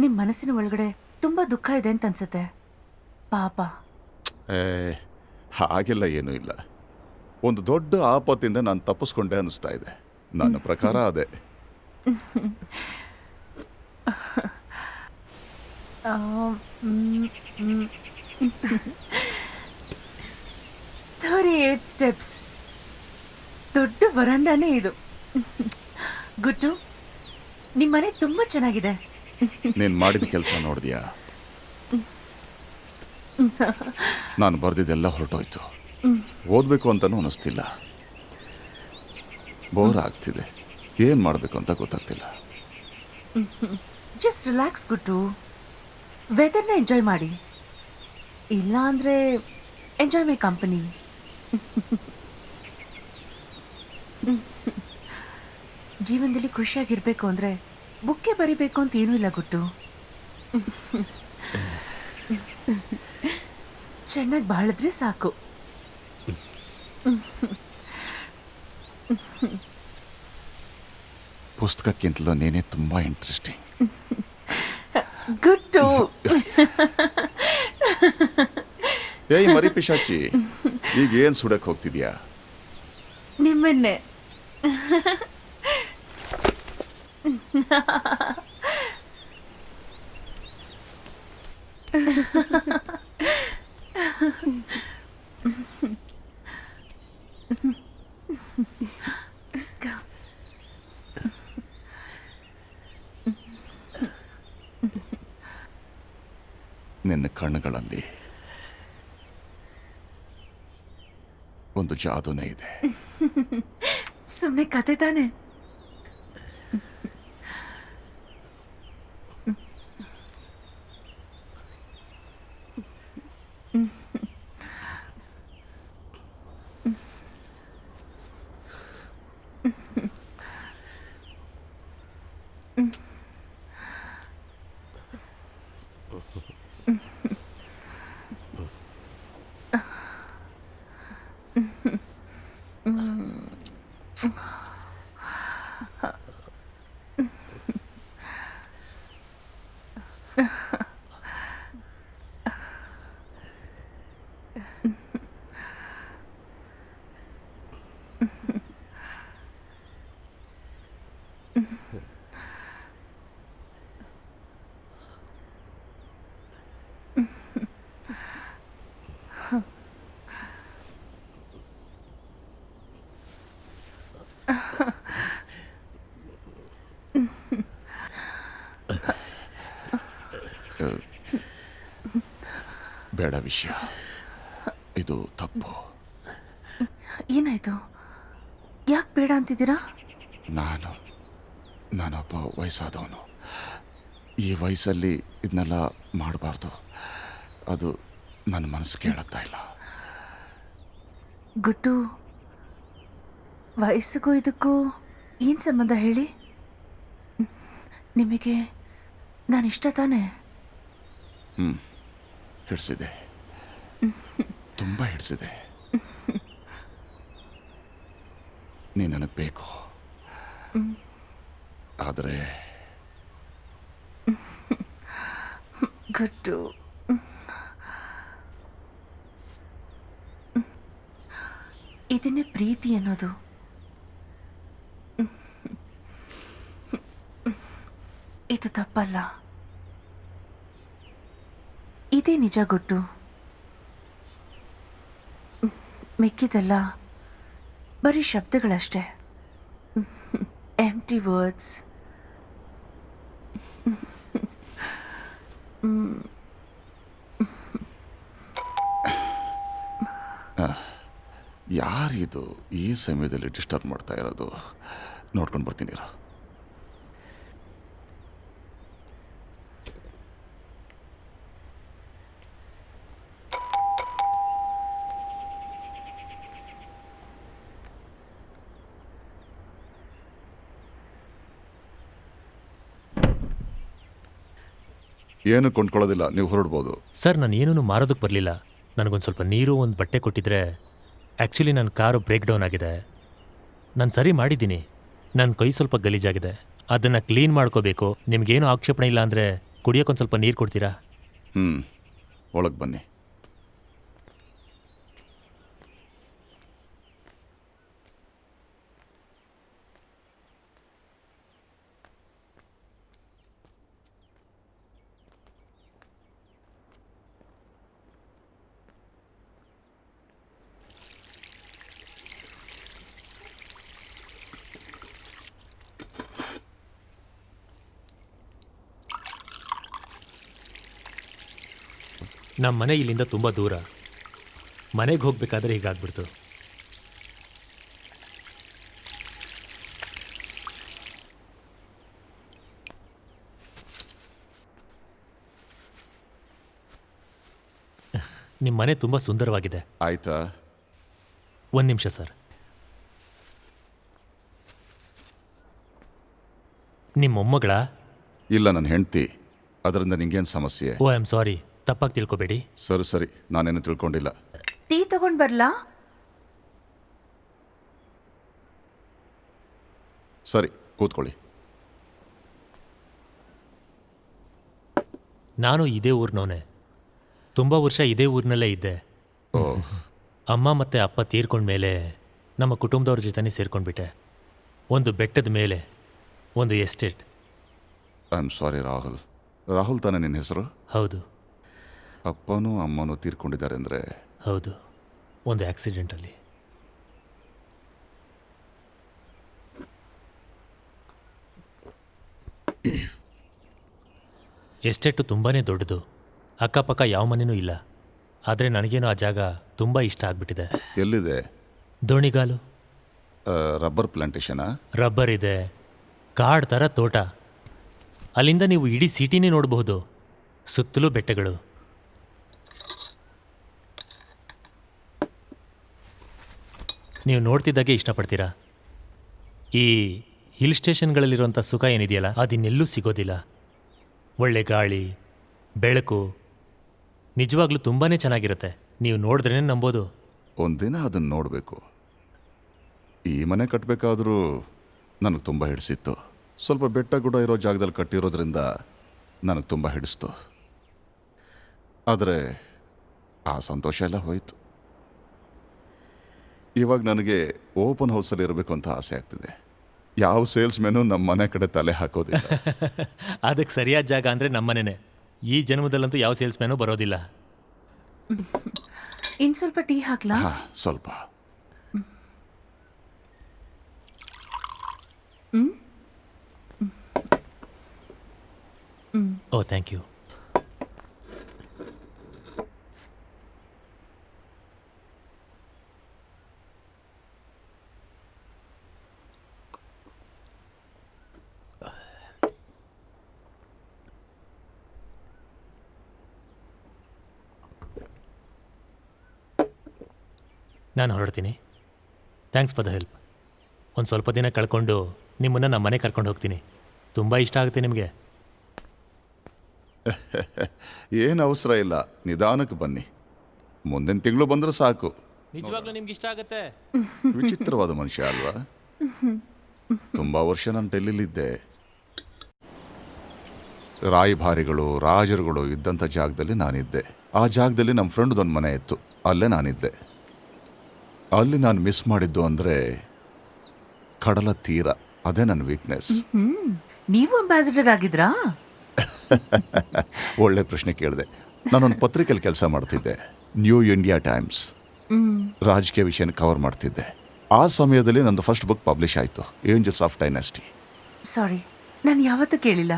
ನಿಮ್ಮ ಮನಸ್ಸಿನ ಒಳಗಡೆ ತುಂಬ ದುಃಖ ಇದೆ ಅಂತ ಅನ್ಸುತ್ತೆ. ಪಾಪ. ಹಾಗೆಲ್ಲ ಏನೂ ಇಲ್ಲ. ಒಂದು ದೊಡ್ಡ ಆಪತ್ತಿಂದ ನಾನು ತಪ್ಪಿಸ್ಕೊಂಡೆ ಅನ್ನಿಸ್ತಾ ಇದೆ. ನನ್ನ ಪ್ರಕಾರ ಅದೇ. 38 ಸ್ಟೆಪ್ಸ್. ದೊಡ್ಡ ವರಂಡಾನೇ ಇದು. ಗುಟ್ಟು, ನಿಮ್ಮನೆ ತುಂಬ ಚೆನ್ನಾಗಿದೆ. ನೀನು ಮಾಡಿದ ಕೆಲಸ ನೋಡಿದ್ಯಾ? ನಾನು ಬರೆದಿದ್ದೆಲ್ಲ ಹೊರಟೋಯ್ತು. ಓದಬೇಕು ಅಂತಲೂ ಅನ್ನಿಸ್ತಿಲ್ಲ. ಬೋರ್ ಆಗ್ತಿದೆ. ಏನು ಮಾಡಬೇಕು ಅಂತ ಗೊತ್ತಾಗ್ತಿಲ್ಲ. ಜಸ್ಟ್ ರಿಲ್ಯಾಕ್ಸ್ ಗುಟ್ಟು. ವೆದರ್ನ ಎಂಜಾಯ್ ಮಾಡಿ. ಇಲ್ಲ ಅಂದರೆ ಎಂಜಾಯ್ ಮೈ ಕಂಪನಿ. ಜೀವನದಲ್ಲಿ ಖುಷಿಯಾಗಿರ್ಬೇಕು ಅಂದರೆ ಬುಕ್ಕೆ ಬರಿಬೇಕು ಅಂತ ಏನೂ ಇಲ್ಲ ಗುಟ್ಟು. ಚೆನ್ನಾಗಿ ಬಾಳಿದ್ರೆ ಸಾಕು. ಪುಸ್ತಕಕ್ಕಿಂತಲೂ ನೀನೇ ತುಂಬ ಇಂಟ್ರೆಸ್ಟಿಂಗ್. ಗುಟ್ಟು. ಏಯ್ ಮರಿ ಪಿಶಾಚಿ, ಈಗ ಏನು ಸುಡಕ್ಕೆ ಹೋಗ್ತಿದ್ಯಾ? ನಿಮ್ಮನ್ನೇ. ನಿನ್ನ ಕಣ್ಣುಗಳಲ್ಲಿ ಒಂದು ಜಾದೂನೇ ಇದೆ. ಸುಮ್ಮನೆ ಕತೆ ತಾನೆ. ಬೇಡ ವಿಷಯ, ಇದು ತಪ್ಪು. ಏನಾಯ್ತು? ಯಾಕೆ ಬೇಡ ಅಂತಿದ್ದೀರಾ? ನಾನೊಬ್ಬ ವಯಸ್ಸಾದವನು. ಈ ವಯಸ್ಸಲ್ಲಿ ಇದನ್ನೆಲ್ಲ ಮಾಡಬಾರ್ದು. ಅದು ನನ್ನ ಮನಸ್ಸು ಕೇಳುತ್ತಾ ಇಲ್ಲ. ಗುಟ್ಟು, ವಯಸ್ಸಿಗೂ ಇದಕ್ಕೂ ಏನು ಸಂಬಂಧ ಹೇಳಿ? ನಿಮಗೆ ನಾನಿಷ್ಟ ತಾನೇ? ಹಿಡಿಸಿದೆ, ತುಂಬ ಹಿಡಿಸಿದೆ. ನೀನು ನನಗೆ ಬೇಕು. ಆದರೆ ಗುಟ್ಟು, ಇದನ್ನೇ ಪ್ರೀತಿ ಅನ್ನೋದು. ಇದು ತಪ್ಪಲ್ಲ. ಇದೇ ನಿಜ ಗುಟ್ಟು. ಮಿಕ್ಕಿದೆಲ್ಲ ಬರೀ ಶಬ್ದಗಳಷ್ಟೇ. Empty words. ಯಾರಿದು ಈ ಸಮಯದಲ್ಲಿ ಡಿಸ್ಟರ್ಬ್ ಮಾಡ್ತಾ ಇರೋದು? ನೋಡ್ಕೊಂಡು ಬರ್ತೀನಿ. ಏನು ಕೊಂಡ್ಕೊಳ್ಳೋದಿಲ್ಲ, ನೀವು ಹೊರಡ್ಬೋದು. ಸರ್, ನಾನು ಏನೂ ಮಾರೋದಕ್ಕೆ ಬರಲಿಲ್ಲ. ನನಗೊಂದು ಸ್ವಲ್ಪ ನೀರು, ಒಂದು ಬಟ್ಟೆ ಕೊಟ್ಟಿದ್ರೆ. ಆ್ಯಕ್ಚುಲಿ ನನ್ನ ಕಾರು ಬ್ರೇಕ್ ಡೌನ್ ಆಗಿದೆ. ನಾನು ಸರಿ ಮಾಡಿದ್ದೀನಿ. ನನ್ನ ಕೈ ಸ್ವಲ್ಪ ಗಲೀಜಾಗಿದೆ, ಅದನ್ನು ಕ್ಲೀನ್ ಮಾಡ್ಕೋಬೇಕು. ನಿಮಗೇನು ಆಕ್ಷೇಪಣೆ ಇಲ್ಲ ಅಂದರೆ ಕುಡಿಯೋಕ್ಕೊಂದು ಸ್ವಲ್ಪ ನೀರು ಕೊಡ್ತೀರಾ? ಒಳಗೆ ಬನ್ನಿ. ನಮ್ಮ ಮನೆ ಇಲ್ಲಿಂದ ತುಂಬ ದೂರ. ಮನೆಗೆ ಹೋಗಬೇಕಾದ್ರೆ ಹೀಗಾಗ್ಬಿಡ್ತು. ನಿಮ್ಮ ಮನೆ ತುಂಬ ಸುಂದರವಾಗಿದೆ. ಆಯ್ತಾ? ಒಂದು ನಿಮಿಷ ಸರ್. ನಿಮ್ಮ ಮೊಮ್ಮಗಳ? ಇಲ್ಲ, ನನ್ನ ಹೆಂಡ್ತಿ. ಅದರಿಂದ ನಿಂಗೇನು ಸಮಸ್ಯೆ? ಓ, ಐ ಆಮ್ ಸಾರಿ. ತಪ್ಪಾಗಿ ತಿಳ್ಕೊಬೇಡಿ. ಸರಿ, ನಾನೇನು ತಿಳ್ಕೊಂಡಿಲ್ಲ. ಟೀ ತಗೊಂಡು ಬರಲಾ? ಸರಿ, ಕೂತ್ಕೊಳ್ಳಿ. ನಾನು ಇದೇ ಊರಿನವನೇ. ತುಂಬ ವರ್ಷ ಇದೇ ಊರಿನಲ್ಲೇ ಇದ್ದೆ. ಅಮ್ಮ ಮತ್ತು ಅಪ್ಪ ತೀರ್ಕೊಂಡ್ಮೇಲೆ ನಮ್ಮ ಕುಟುಂಬದವ್ರ ಜೊತೆನೇ ಸೇರ್ಕೊಂಡ್ಬಿಟ್ಟೆ. ಒಂದು ಬೆಟ್ಟದ ಮೇಲೆ ಒಂದು ಎಸ್ಟೇಟ್. ಐ ಆಮ್ ಸಾರಿ ರಾಹುಲ್. ರಾಹುಲ್ ತಾನೇ ನಿನ್ನ ಹೆಸರು? ಹೌದು. ಅಪ್ಪನೂ ಅಮ್ಮನೂ ತೀರ್ಕೊಂಡಿದ್ದಾರೆ ಅಂದರೆ? ಹೌದು, ಒಂದು ಆಕ್ಸಿಡೆಂಟಲ್ಲಿ. ಎಸ್ಟೇಟು ತುಂಬಾ ದೊಡ್ಡದು. ಅಕ್ಕಪಕ್ಕ ಯಾವ ಮನೆಯೂ ಇಲ್ಲ. ಆದರೆ ನನಗೇನೋ ಆ ಜಾಗ ತುಂಬ ಇಷ್ಟ ಆಗಿಬಿಟ್ಟಿದೆ. ಎಲ್ಲಿದೆ? ದೋಣಿಗಾಲು. ರಬ್ಬರ್ ಪ್ಲಾಂಟೇಶನಾ? ರಬ್ಬರ್ ಇದೆ, ಕಾಡು ಥರ ತೋಟ. ಅಲ್ಲಿಂದ ನೀವು ಇಡೀ ಸಿಟಿನೇ ನೋಡಬಹುದು. ಸುತ್ತಲೂ ಬೆಟ್ಟಗಳು. ನೀವು ನೋಡ್ತಿದ್ದಾಗೆ ಇಷ್ಟಪಡ್ತೀರಾ. ಈ ಹಿಲ್ ಸ್ಟೇಷನ್ಗಳಲ್ಲಿರುವಂಥ ಸುಖ ಏನಿದೆಯಲ್ಲ, ಅದಿನ್ನೆಲ್ಲೂ ಸಿಗೋದಿಲ್ಲ. ಒಳ್ಳೆ ಗಾಳಿ, ಬೆಳಕು, ನಿಜವಾಗ್ಲೂ ತುಂಬಾ ಚೆನ್ನಾಗಿರುತ್ತೆ. ನೀವು ನೋಡಿದ್ರೇ ನಂಬೋದು. ಒಂದಿನ ಅದನ್ನು ನೋಡಬೇಕು. ಈ ಮನೆ ಕಟ್ಟಬೇಕಾದ್ರೂ ನನಗೆ ತುಂಬ ಹಿಡಿಸಿತ್ತು. ಸ್ವಲ್ಪ ಬೆಟ್ಟ ಗುಡ್ಡ ಇರೋ ಜಾಗದಲ್ಲಿ ಕಟ್ಟಿರೋದ್ರಿಂದ ನನಗೆ ತುಂಬ ಹಿಡಿಸ್ತು. ಆದರೆ ಆ ಸಂತೋಷ ಎಲ್ಲ ಹೋಯಿತು. ಇವಾಗ ನನಗೆ ಓಪನ್ ಹೌಸಲ್ಲಿ ಇರಬೇಕು ಅಂತ ಆಸೆ ಆಗ್ತಿದೆ. ಯಾವ ಸೇಲ್ಸ್ ಮೆನು ನಮ್ಮ ಮನೆ ಕಡೆ ತಲೆ ಹಾಕೋದಿಲ್ಲ. ಅದಕ್ಕೆ ಸರಿಯಾದ ಜಾಗ ಅಂದರೆ ನಮ್ಮನೇನೆ. ಈ ಜನ್ಮದಲ್ಲಂತೂ ಯಾವ ಸೇಲ್ಸ್ ಮ್ಯಾನು ಬರೋದಿಲ್ಲ. ಇನ್ ಸ್ವಲ್ಪ ಟೀ ಹಾಕ್ಲಾ? ಹಾಂ, ಸ್ವಲ್ಪ. Oh, thank you. ನಾನು ಹೊರಡ್ತೀನಿ. Thanks for the help. ಒಂದು ಸ್ವಲ್ಪ ದಿನ ಕಳ್ಕೊಂಡು ನಿಮ್ಮನ್ನು ನಮ್ಮ ಮನೆ ಕರ್ಕೊಂಡು ಹೋಗ್ತೀನಿ. ತುಂಬ ಇಷ್ಟ ಆಗುತ್ತೆ ನಿಮಗೆ. ಏನು ಅವಸರ ಇಲ್ಲ, ನಿಧಾನಕ್ಕೆ ಬನ್ನಿ. ಮುಂದಿನ ತಿಂಗಳು ಬಂದರೂ ಸಾಕು. ನಿಜವಾಗ್ಲೂ ನಿಮ್ಗೆ ಇಷ್ಟ ಆಗುತ್ತೆ. ವಿಚಿತ್ರವಾದ ಮನುಷ್ಯ ಅಲ್ವಾ? ತುಂಬ ವರ್ಷ ನಾನು ಡೆಲ್ಲಿಲಿದ್ದೆ. ರಾಯಭಾರಿಗಳು, ರಾಜರುಗಳು ಇದ್ದಂಥ ಜಾಗದಲ್ಲಿ ನಾನಿದ್ದೆ. ಆ ಜಾಗದಲ್ಲಿ ನಮ್ಮ ಫ್ರೆಂಡ್ದೊಂದು ಮನೆ ಇತ್ತು, ಅಲ್ಲೇ ನಾನಿದ್ದೆ. ಅಲ್ಲಿ ನಾನು ಮಿಸ್ ಮಾಡಿದ್ದು ಅಂದರೆ ಕಡಲ ತೀರ. ಅದೇ ನನ್ನ ವೀಕ್ನೆಸ್. ನೀವು ಅಂಬಾಸಿಡರ್ ಆಗಿದ್ರಾ? ಒಳ್ಳೆ ಪ್ರಶ್ನೆ ಕೇಳಿದೆ. ನಾನೊಂದು ಪತ್ರಿಕೆಯಲ್ಲಿ ಕೆಲಸ ಮಾಡ್ತಿದ್ದೆ, ನ್ಯೂ ಇಂಡಿಯಾ ಟೈಮ್ಸ್. ರಾಜಕೀಯ ವಿಷಯನ ಕವರ್ ಮಾಡ್ತಿದ್ದೆ. ಆ ಸಮಯದಲ್ಲಿ ನಂದು ಫಸ್ಟ್ ಬುಕ್ ಪಬ್ಲಿಷ್ ಆಯಿತು, ಏಂಜಲ್ಸ್ ಆಫ್ ಡೈನಾಸ್ಟಿ. ಸಾರಿ, ನಾನು ಯಾವತ್ತೂ ಕೇಳಿಲ್ಲ.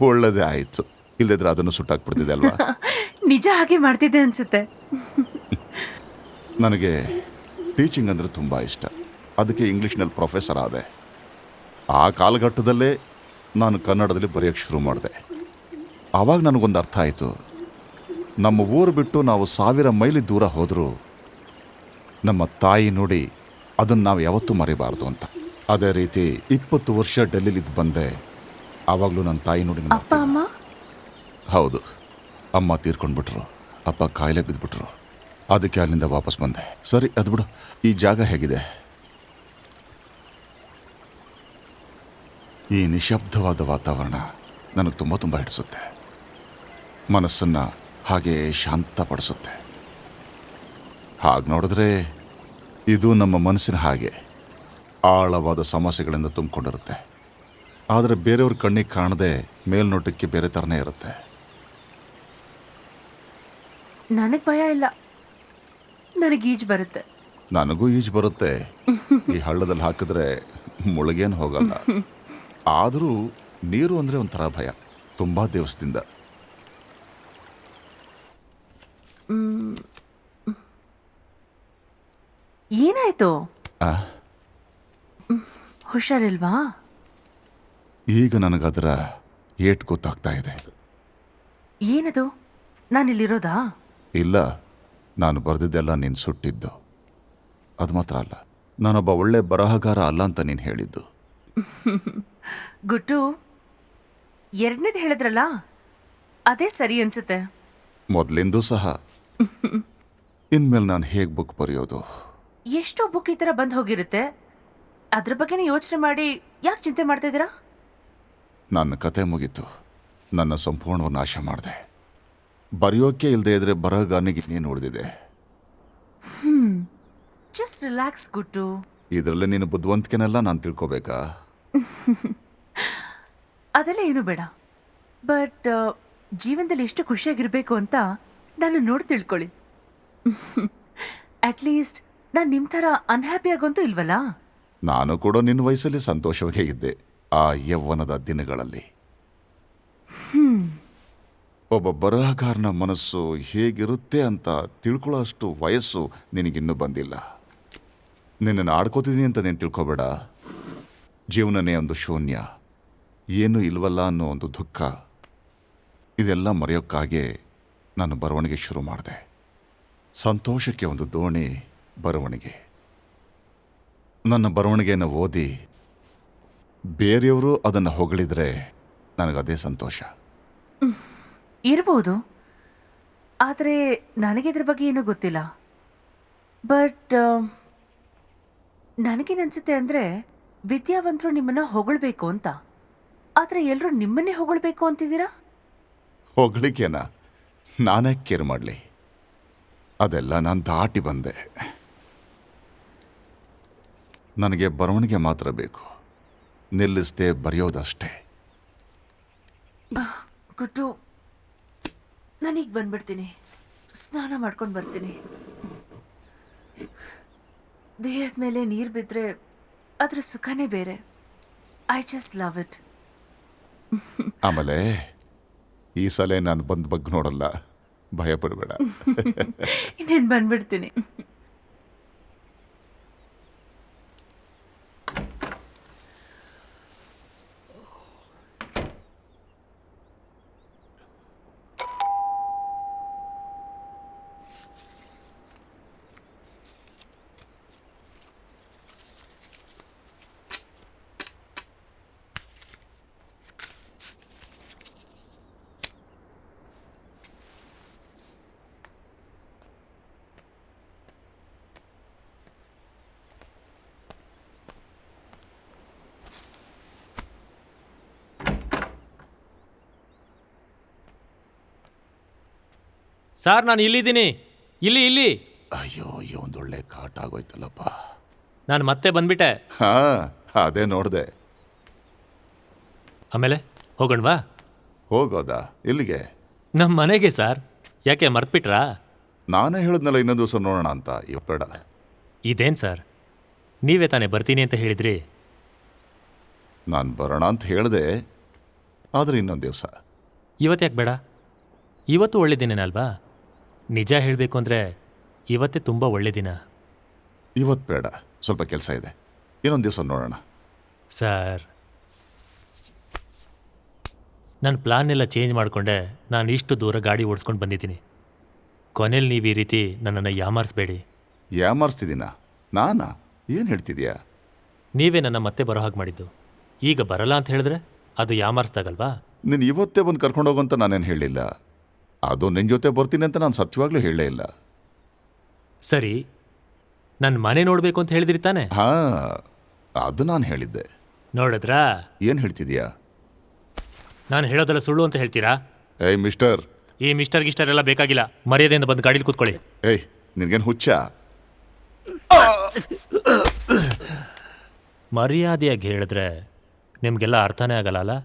ಒಳ್ಳೆದೇ ಆಯಿತು, ಇಲ್ಲದಿದ್ರೆ ಅದನ್ನು ಸುಟ್ಟಾಕ್ಬಿಡ್ತಿದ್ದೆ ಅಲ್ವಾ? ನಿಜ ಹಾಗೆ ಮಾಡ್ತಿದ್ದೆ ಅನ್ಸುತ್ತೆ. ನನಗೆ ಟೀಚಿಂಗ್ ಅಂದರೆ ತುಂಬ ಇಷ್ಟ. ಅದಕ್ಕೆ ಇಂಗ್ಲೀಷ್ನಲ್ಲಿ ಪ್ರೊಫೆಸರ್ ಆದೆ. ಆ ಕಾಲಘಟ್ಟದಲ್ಲೇ ನಾನು ಕನ್ನಡದಲ್ಲಿ ಬರೆಯೋಕ್ಕೆ ಶುರು ಮಾಡಿದೆ. ಆವಾಗ ನನಗೊಂದು ಅರ್ಥ ಆಯಿತು, ನಮ್ಮ ಊರು ಬಿಟ್ಟು ನಾವು 1000 ಮೈಲಿ ದೂರ ಹೋದರೂ ನಮ್ಮ ತಾಯಿ ನುಡಿ ಅದನ್ನು ನಾವು ಯಾವತ್ತೂ ಮರಿಬಾರ್ದು ಅಂತ. ಅದೇ ರೀತಿ 20 ವರ್ಷ ಡೆಲ್ಲಿಲಿದ್ದು ಬಂದೆ. ಆವಾಗಲೂ ನನ್ನ ತಾಯಿ ನುಡಿ. ಅಪ್ಪ ಅಮ್ಮ? ಹೌದು, ಅಮ್ಮ ತೀರ್ಕೊಂಡ್ಬಿಟ್ರು, ಅಪ್ಪ ಕಾಯಿಲೆ ಬಿದ್ದುಬಿಟ್ರು. ಅದಕ್ಕೆ ಅಲ್ಲಿಂದ ವಾಪಸ್ ಬಂದೆ. ಸರಿ, ಅದು ಬಿಡು. ಈ ಜಾಗ ಹೇಗಿದೆ? ಈ ನಿಶಬ್ದವಾದ ವಾತಾವರಣ ನನಗೆ ತುಂಬ ತುಂಬ ಹಿಡಿಸುತ್ತೆ. ಮನಸ್ಸನ್ನು ಹಾಗೆ ಶಾಂತಪಡಿಸುತ್ತೆ. ಹಾಗೆ ನೋಡಿದ್ರೆ ಇದು ನಮ್ಮ ಮನಸ್ಸಿನ ಹಾಗೆ ಆಳವಾದ ಸಮಸ್ಯೆಗಳಿಂದ ತುಂಬಿಕೊಂಡಿರುತ್ತೆ. ಆದರೆ ಬೇರೆಯವ್ರ ಕಣ್ಣಿಗೆ ಕಾಣದೆ ಮೇಲ್ನೋಟಕ್ಕೆ ಬೇರೆ ಥರನೇ ಇರುತ್ತೆ. ನನಗೆ ಭಯ ಇಲ್ಲ, ನನಗೆ ಈಜು ಬರುತ್ತೆ. ನನಗೂ ಈಜು ಬರುತ್ತೆ. ಈ ಹಳ್ಳದಲ್ಲಿ ಹಾಕಿದ್ರೆ ಮುಳುಗೇನು ಹೋಗಲ್ಲ. ಆದರೂ ನೀರು ಅಂದರೆ ಒಂಥರ ಭಯ, ತುಂಬ ದಿವಸದಿಂದ. ಏನಾಯ್ತು? ಆ, ಹುಷಾರಿಲ್ವಾ? ಈಗ ನನಗದರ ಏಟ್ ಗೊತ್ತಾಗ್ತಾ ಇದೆ. ಏನದು? ನಾನಿಲ್ಲಿರೋದಾ? ಇಲ್ಲ, ನಾನು ಬರೆದಿದ್ದೆಲ್ಲ ನೀನು ಸುಟ್ಟಿದ್ದು. ಅದು ಮಾತ್ರ ಅಲ್ಲ, ನಾನೊಬ್ಬ ಒಳ್ಳೆ ಬರಹಗಾರ ಅಲ್ಲ ಅಂತ ನೀನು ಹೇಳಿದ್ದು. ಗುಟ್ಟು, ಎರಡನೇದು ಹೇಳಿದ್ರಲ್ಲ, ಅದೇ ಸರಿ ಅನ್ಸುತ್ತೆ. ಮೊದಲಿಂದೂ ಸಹ. ಇನ್ಮೇಲೆ ನಾನು ಹೇಗೆ ಬುಕ್ ಬರೆಯೋದು? ಎಷ್ಟೋ ಬುಕ್ ಈ ಥರ ಬಂದು ಹೋಗಿರುತ್ತೆ. ಅದ್ರ ಬಗ್ಗೆನೇ ಯೋಚನೆ ಮಾಡಿ ಯಾಕೆ ಚಿಂತೆ ಮಾಡ್ತಾ ಇದ್ದೀರಾ? ನನ್ನ ಕತೆ ಮುಗೀತು. ನನ್ನ ಸಂಪೂರ್ಣವನ್ನು ನಾಶ ಮಾಡಿದೆ. ಬರೆಯೋಕೆ ಇಲ್ಲದೆ ಇದ್ರೆ ಬರಹಗಾರನಿಗೆ ಇನ್ನೇನು ಉಳಿದಿದೆ? ಜಸ್ಟ್ ರಿಲ್ಯಾಕ್ಸ್ ಗುಟ್ಟು. ಇದರಲ್ಲಿ ನೀನು ಬುದ್ಧಿವಂತಿಕೆನೆಲ್ಲ ನಾನು ತಿಳ್ಕೊಬೇಕಾ? ಅದೆಲ್ಲ ಏನು ಬೇಡ. ಬಟ್ ಜೀವನದಲ್ಲಿ ಎಷ್ಟು ಖುಷಿಯಾಗಿರಬೇಕು ಅಂತ ನಾನು ನೋಡಿ ತಿಳ್ಕೊಳ್ಳಿ. ಅಟ್ಲೀಸ್ಟ್ ನಾನು ನಿಮ್ಮ ಥರ ಅನ್ಹ್ಯಾಪಿ ಆಗಂತೂ ಇಲ್ವಲ್ಲ? ನಾನು ಕೂಡ ನಿನ್ನ ವಯಸ್ಸಲ್ಲಿ ಸಂತೋಷವಾಗೇ ಇದ್ದೆ, ಆ ಯೌವನದ ದಿನಗಳಲ್ಲಿ. ಒಬ್ಬ ಬರಹಗಾರನ ಮನಸ್ಸು ಹೇಗಿರುತ್ತೆ ಅಂತ ತಿಳ್ಕೊಳ್ಳೋ ಅಷ್ಟು ವಯಸ್ಸು ನಿನಗಿನ್ನೂ ಬಂದಿಲ್ಲ. ನಿನ್ನನ್ನು ಆಡ್ಕೋತಿದ್ದೀನಿ ಅಂತ ನೀನು ತಿಳ್ಕೊಬೇಡ. ಜೀವನನೇ ಒಂದು ಶೂನ್ಯ, ಏನೂ ಇಲ್ವಲ್ಲ ಅನ್ನೋ ಒಂದು ದುಃಖ. ಇದೆಲ್ಲ ಮರೆಯೋಕ್ಕಾಗೇ ನಾನು ಬರವಣಿಗೆ ಶುರು ಮಾಡಿದೆ. ಸಂತೋಷಕ್ಕೆ ಒಂದು ದೋಣಿ ಬರವಣಿಗೆ. ನನ್ನ ಬರವಣಿಗೆಯನ್ನು ಓದಿ ಬೇರೆಯವರು ಅದನ್ನು ಹೊಗಳಿದ್ರೆ ನನಗದೇ ಸಂತೋಷ. ಇರ್ಬೋದು, ಆದರೆ ನನಗೆ ಇದ್ರ ಬಗ್ಗೆ ಏನೂ ಗೊತ್ತಿಲ್ಲ. ಬಟ್ ನನಗೇನನ್ಸುತ್ತೆ ಅಂದರೆ ವಿದ್ಯಾವಂತರು ನಿಮ್ಮನ್ನು ಹೊಗಳ್ಬೇಕು ಅಂತ. ಆದರೆ ಎಲ್ಲರೂ ನಿಮ್ಮನ್ನೇ ಹೊಗಳ್ಬೇಕು ಅಂತಿದ್ದೀರಾ? ಹೊಗಳಿಕೆನ ನಾನೇ ಕೇರ್ ಮಾಡಲಿ? ಅದೆಲ್ಲ ನಾನು ದಾಟಿ ಬಂದೆ. ನನಗೆ ಬರವಣಿಗೆ ಮಾತ್ರ ಬೇಕು, ನಿಲ್ಲಿಸದೆ ಬರೆಯೋದಷ್ಟೇ. ಗುಟ್ಟು, ನಾನೀಗ ಬಂದ್ಬಿಡ್ತೀನಿ, ಸ್ನಾನ ಮಾಡ್ಕೊಂಡು ಬರ್ತೀನಿ. ದೇಹದ ಮೇಲೆ ನೀರು ಬಿದ್ದರೆ ಅದರ ಸುಖನೇ ಬೇರೆ. I just love it. ಆಮೇಲೆ ಈ ಸಲ ನಾನು ಬಂದ ಬಗ್ಗೆ ನೋಡಲ್ಲ, ಭಯ ಪಡಬೇಡ. ಇನ್ನೇನು ಬಂದ್ಬಿಡ್ತೀನಿ. ಸಾರ್, ನಾನು ಇಲ್ಲಿದ್ದೀನಿ. ಇಲ್ಲಿ ಅಯ್ಯೋ ಅಯ್ಯೋ, ಒಂದೊಳ್ಳೆ ಕಾಟ ಆಗೋಯ್ತಲ್ಲಪ್ಪ. ನಾನು ಮತ್ತೆ ಬಂದ್ಬಿಟ್ಟೆ. ಹಾ, ಅದೇ ನೋಡಿದೆ. ಆಮೇಲೆ ಹೋಗೋಣವಾ? ಹೋಗೋದಾ? ಎಲ್ಲಿಗೆ? ನಮ್ಮ ಮನೆಗೆ ಸರ್. ಯಾಕೆ ಮರ್ತ್ಬಿಟ್ರಾ? ನಾನೇ ಹೇಳಿದ್ನಲ್ಲ ಇನ್ನೊಂದು ದಿವಸ ನೋಡೋಣ ಅಂತ. ಇವತ್ತು ಬೇಡ. ಇದೇನು ಸರ್, ನೀವೇ ತಾನೇ ಬರ್ತೀನಿ ಅಂತ ಹೇಳಿದ್ರಿ. ನಾನು ಬರೋಣ ಅಂತ ಹೇಳಿದೆ, ಆದರೆ ಇನ್ನೊಂದು ದಿವಸ. ಇವತ್ತು ಯಾಕೆ ಬೇಡ? ಇವತ್ತು ಒಳ್ಳೆ ದಿನನಲ್ವಾ? ನಿಜ ಹೇಳಬೇಕು ಅಂದರೆ ಇವತ್ತೇ ತುಂಬ ಒಳ್ಳೆ ದಿನ. ಇವತ್ತು ಬೇಡ, ಸ್ವಲ್ಪ ಕೆಲಸ ಇದೆ. ಇನ್ನೊಂದು ದಿವಸ ನೋಡೋಣ. ಸರ್, ನನ್ನ ಪ್ಲಾನೆಲ್ಲ ಚೇಂಜ್ ಮಾಡಿಕೊಂಡೆ ನಾನು ಇಷ್ಟು ದೂರ ಗಾಡಿ ಓಡಿಸ್ಕೊಂಡು ಬಂದಿದ್ದೀನಿ. ಕೊನೆಯಲ್ಲಿ ನೀವು ಈ ರೀತಿ ನನ್ನನ್ನು ಯಾಮಾರಿಸ್ಬೇಡಿ. ಯಾಮಾರಿಸ್ತಿದ್ದೀನ? ನಾನಾ? ಏನು ಹೇಳ್ತಿದ್ಯಾ? ನೀವೇ ನನ್ನ ಮತ್ತೆ ಬರೋ ಹಾಗೆ ಮಾಡಿದ್ದು. ಈಗ ಬರಲ್ಲ ಅಂತ ಹೇಳಿದ್ರೆ ಅದು ಯಾಮಾರಿಸ್ದಾಗಲ್ವಾ? ನೀನು ಇವತ್ತೇ ಬಂದು ಕರ್ಕೊಂಡು ಹೋಗಂತ ನಾನೇನು ಹೇಳಿಲ್ಲ. ಅದು ನಿನ್ನ ಜೊತೆ ಬರ್ತೀನಿ ಅಂತ ನಾನು ಸತ್ಯವಾಗ್ಲೂ ಹೇಳಲೇ ಇಲ್ಲ. ಸರಿ, ನನ್ನ ಮನೆ ನೋಡಬೇಕು ಅಂತ ಹೇಳಿದ್ರಿ ತಾನೆ? ಹಾಂ, ಅದು ನಾನು ಹೇಳಿದ್ದೆ. ನೋಡಿದ್ರಾ? ಏನು ಹೇಳ್ತಿದ್ಯಾ? ನಾನು ಹೇಳೋದೆಲ್ಲ ಸುಳ್ಳು ಅಂತ ಹೇಳ್ತೀರಾ? ಏಯ್ ಮಿಸ್ಟರ್. ಈ ಮಿಸ್ಟರ್ ಗಿಸ್ಟರ್ ಎಲ್ಲ ಬೇಕಾಗಿಲ್ಲ. ಮರ್ಯಾದೆಯಿಂದ ಬಂದು ಗಾಡೀಲಿ ಕೂತ್ಕೊಳ್ಳಿ. ಏಯ್, ನಿನಗೇನು ಹುಚ್ಚ? ಮರ್ಯಾದೆಯಾಗಿ ಹೇಳಿದ್ರೆ ನಿಮಗೆಲ್ಲ ಅರ್ಥನೇ ಆಗಲ್ಲ ಅಲ್ಲ?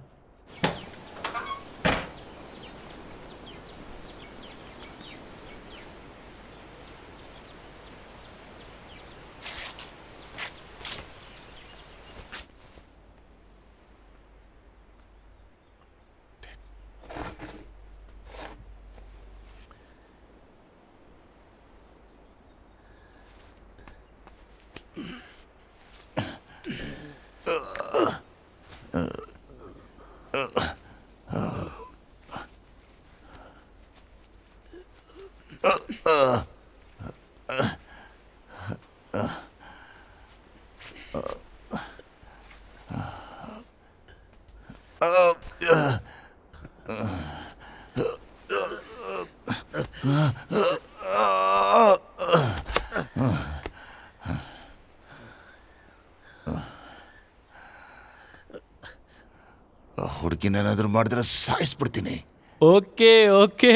ಹುಡುಗಿನೇನಾದರೂ ಮಾಡಿದ್ರೆ ಸಾಯಿಸ್ಬಿಡ್ತೀನಿ. ಓಕೆ ಓಕೆ,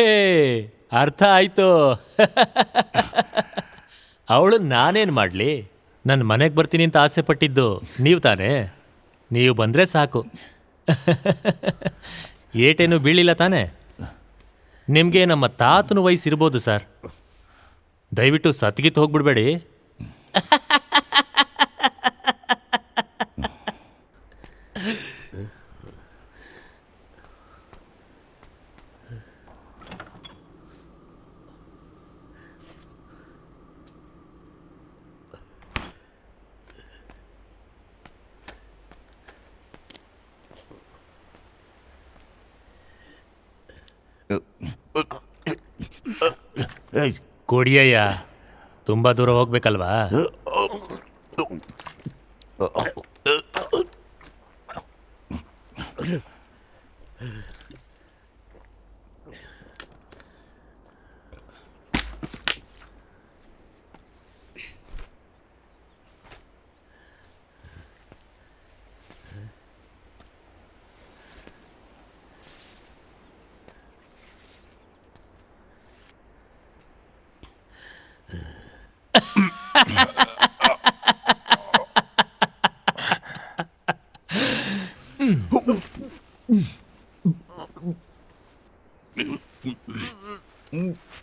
ಅರ್ಥ ಆಯ್ತು. ಅವಳು ನಾನೇನು ಮಾಡಲಿ? ನನ್ನ ಮನೆಗೆ ಬರ್ತೀನಿ ಅಂತ ಆಸೆ ಪಟ್ಟಿದ್ದು ನೀವು ತಾನೇ? ನೀವು ಬಂದರೆ ಸಾಕು. ಏಟೇನು ಬೀಳಿಲ್ಲ ತಾನೇ? ನಿಮಗೆ ನಮ್ಮ ತಾತನ ವಯಸ್ಸಿರ್ಬೋದು ಸರ್. ದಯವಿಟ್ಟು ಸತ್ಗಿತ್ತು ಹೋಗ್ಬಿಡ್ಬೇಡಿ. ಕೊಡಿಯಯ್ಯ, ತುಂಬ ದೂರ ಹೋಗ್ಬೇಕಲ್ವಾ?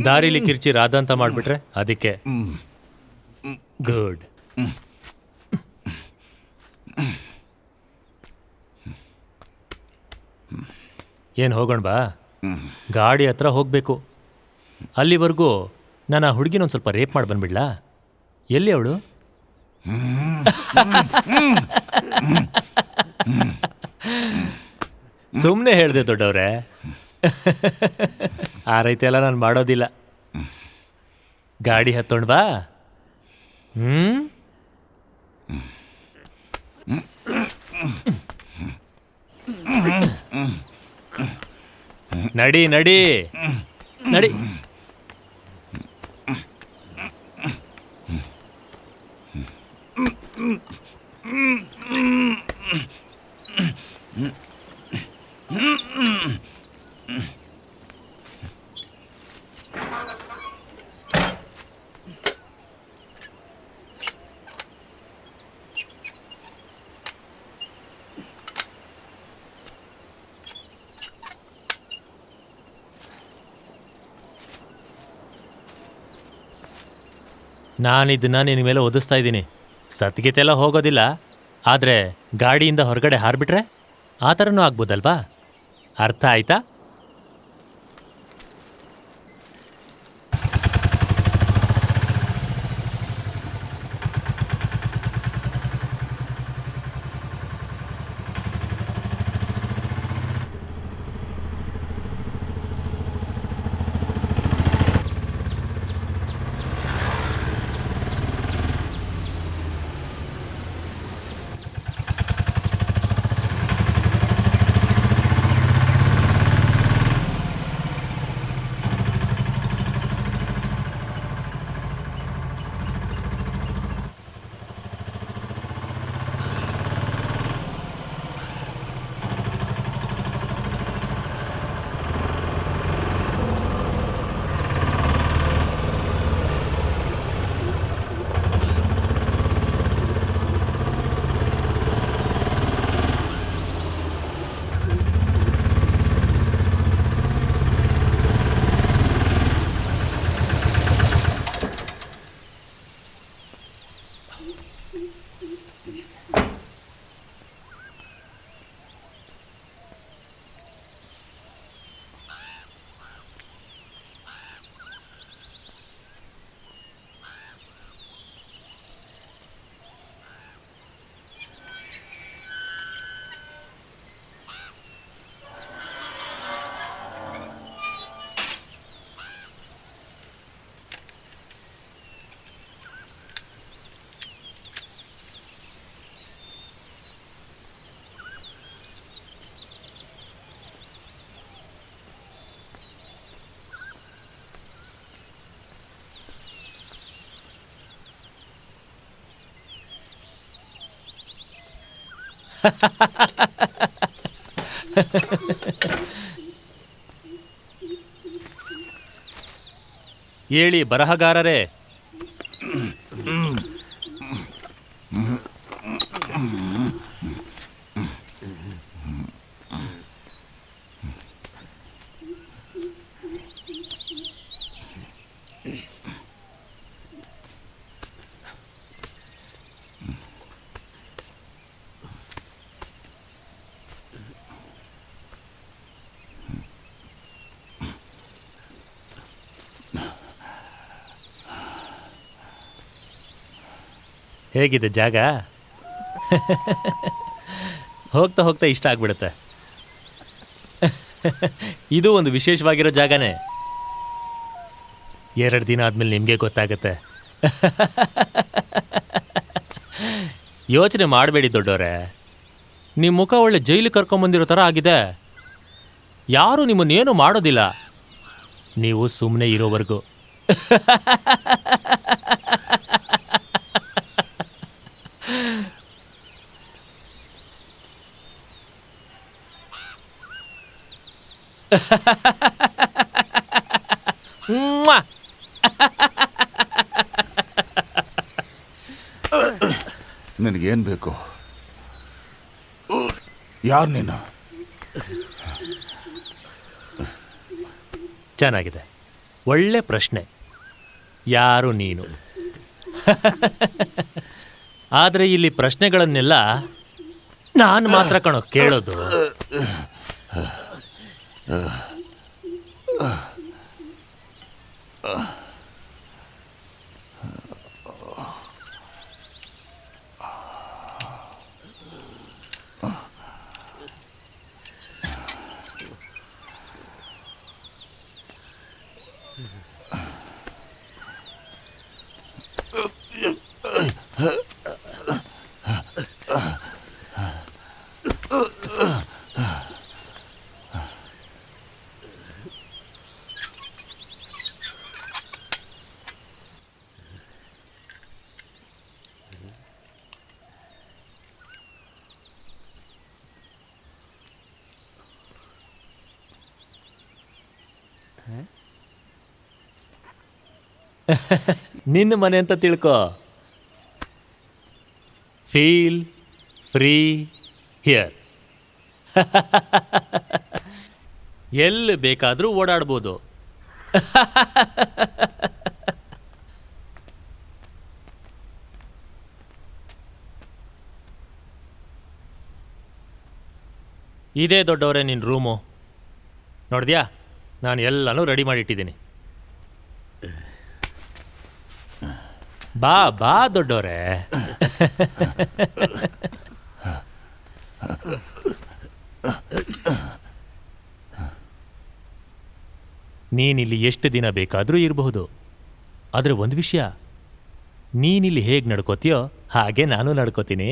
ದಾರಿಲಿ ಕಿರ್ಚಿ ರಾಧ ಅಂತ ಮಾಡಿಬಿಟ್ರೆ ಅದಕ್ಕೆ. ಗುಡ್. ಏನು ಹೋಗೋಣ ಬಾ? ಗಾಡಿ ಹತ್ರ ಹೋಗಬೇಕು. ಅಲ್ಲಿವರೆಗೂ ನಾನು ಆ ಹುಡುಗಿನೊಂದು ಸ್ವಲ್ಪ ರೇಪ್ ಮಾಡಿ ಬಂದ್ಬಿಡ್ಲಾ? ಎಲ್ಲಿ ಅವಳು? ಸುಮ್ಮನೆ ಹೇಳಿದೆ ದೊಡ್ಡವ್ರೆ. ಆ ರೀತಿ ಎಲ್ಲ ನಾನು ಮಾಡೋದಿಲ್ಲ. ಗಾಡಿ ಹತ್ತೋಣ ಬಾ. ನಡಿ ನಡಿ ನಡಿ. ನಾನಿದ್ದನ್ನ ನಿನ್ನ ಮೇಲೆ ಒದಿಸ್ತಾ ಇದ್ದೀನಿ. ಸತ್ಗೀತೆಲ್ಲ ಹೋಗೋದಿಲ್ಲ, ಆದರೆ ಗಾಡಿಯಿಂದ ಹೊರಗಡೆ ಹಾರಿಬಿಟ್ರೆ ಆ ಥರನೂ ಆಗ್ಬೋದಲ್ವಾ? ಅರ್ಥ ಆಯ್ತಾ? ಹೇಳಿ ಬರಹಗಾರರೇ. ಹೇಗಿದೆ ಜಾಗ? ಹೋಗ್ತಾ ಹೋಗ್ತಾ ಇಷ್ಟ ಆಗ್ಬಿಡುತ್ತೆ. ಇದು ಒಂದು ವಿಶೇಷವಾಗಿರೋ ಜಾಗನೇ. 2 ದಿನ ಆದಮೇಲೆ ನಿಮಗೆ ಗೊತ್ತಾಗುತ್ತೆ. ಯೋಚನೆ ಮಾಡಬೇಡಿ ದೊಡ್ಡವರೇ. ನಿಮ್ಮ ಮುಖ ಒಳ್ಳೆ ಜೈಲಿಗೆ ಕರ್ಕೊಂಬಂದಿರೋ ಥರ ಆಗಿದೆ. ಯಾರೂ ನಿಮ್ಮನ್ನೇನು ಮಾಡೋದಿಲ್ಲ, ನೀವು ಸುಮ್ಮನೆ ಇರೋವರೆಗೂ. ನಿನಗೇನು ಬೇಕು? ಯಾರು ನೀನು? ಚೆನ್ನಾಗಿದೆ, ಒಳ್ಳೆ ಪ್ರಶ್ನೆ. ಯಾರು ನೀನು? ಆದರೆ ಇಲ್ಲಿ ಪ್ರಶ್ನೆಗಳನ್ನೆಲ್ಲ ನಾನು ಮಾತ್ರ ಕಣೋ ಕೇಳೋದು. ನಿನ್ನ ಮನೆ ಅಂತ ತಿಳ್ಕೊ. Feel free here. ಎಲ್ಲಿ ಬೇಕಾದರೂ ಓಡಾಡ್ಬೋದು. ಇದೇ ದೊಡ್ಡವರೇ ನಿನ್ನ ರೂಮು. ನೋಡಿದ್ಯಾ, ನಾನು ಎಲ್ಲನೂ ರೆಡಿ ಮಾಡಿಟ್ಟಿದ್ದೀನಿ. ಬಾ ಬಾ ದೊಡ್ಡವರೇ. ನೀನಿಲ್ಲಿ ಎಷ್ಟು ದಿನ ಬೇಕಾದರೂ ಇರಬಹುದು. ಆದರೆ ಒಂದು ವಿಷಯ, ನೀನಿಲ್ಲಿ ಹೇಗೆ ನಡ್ಕೋತೀಯೋ ಹಾಗೆ ನಾನು ನಡ್ಕೋತೀನಿ.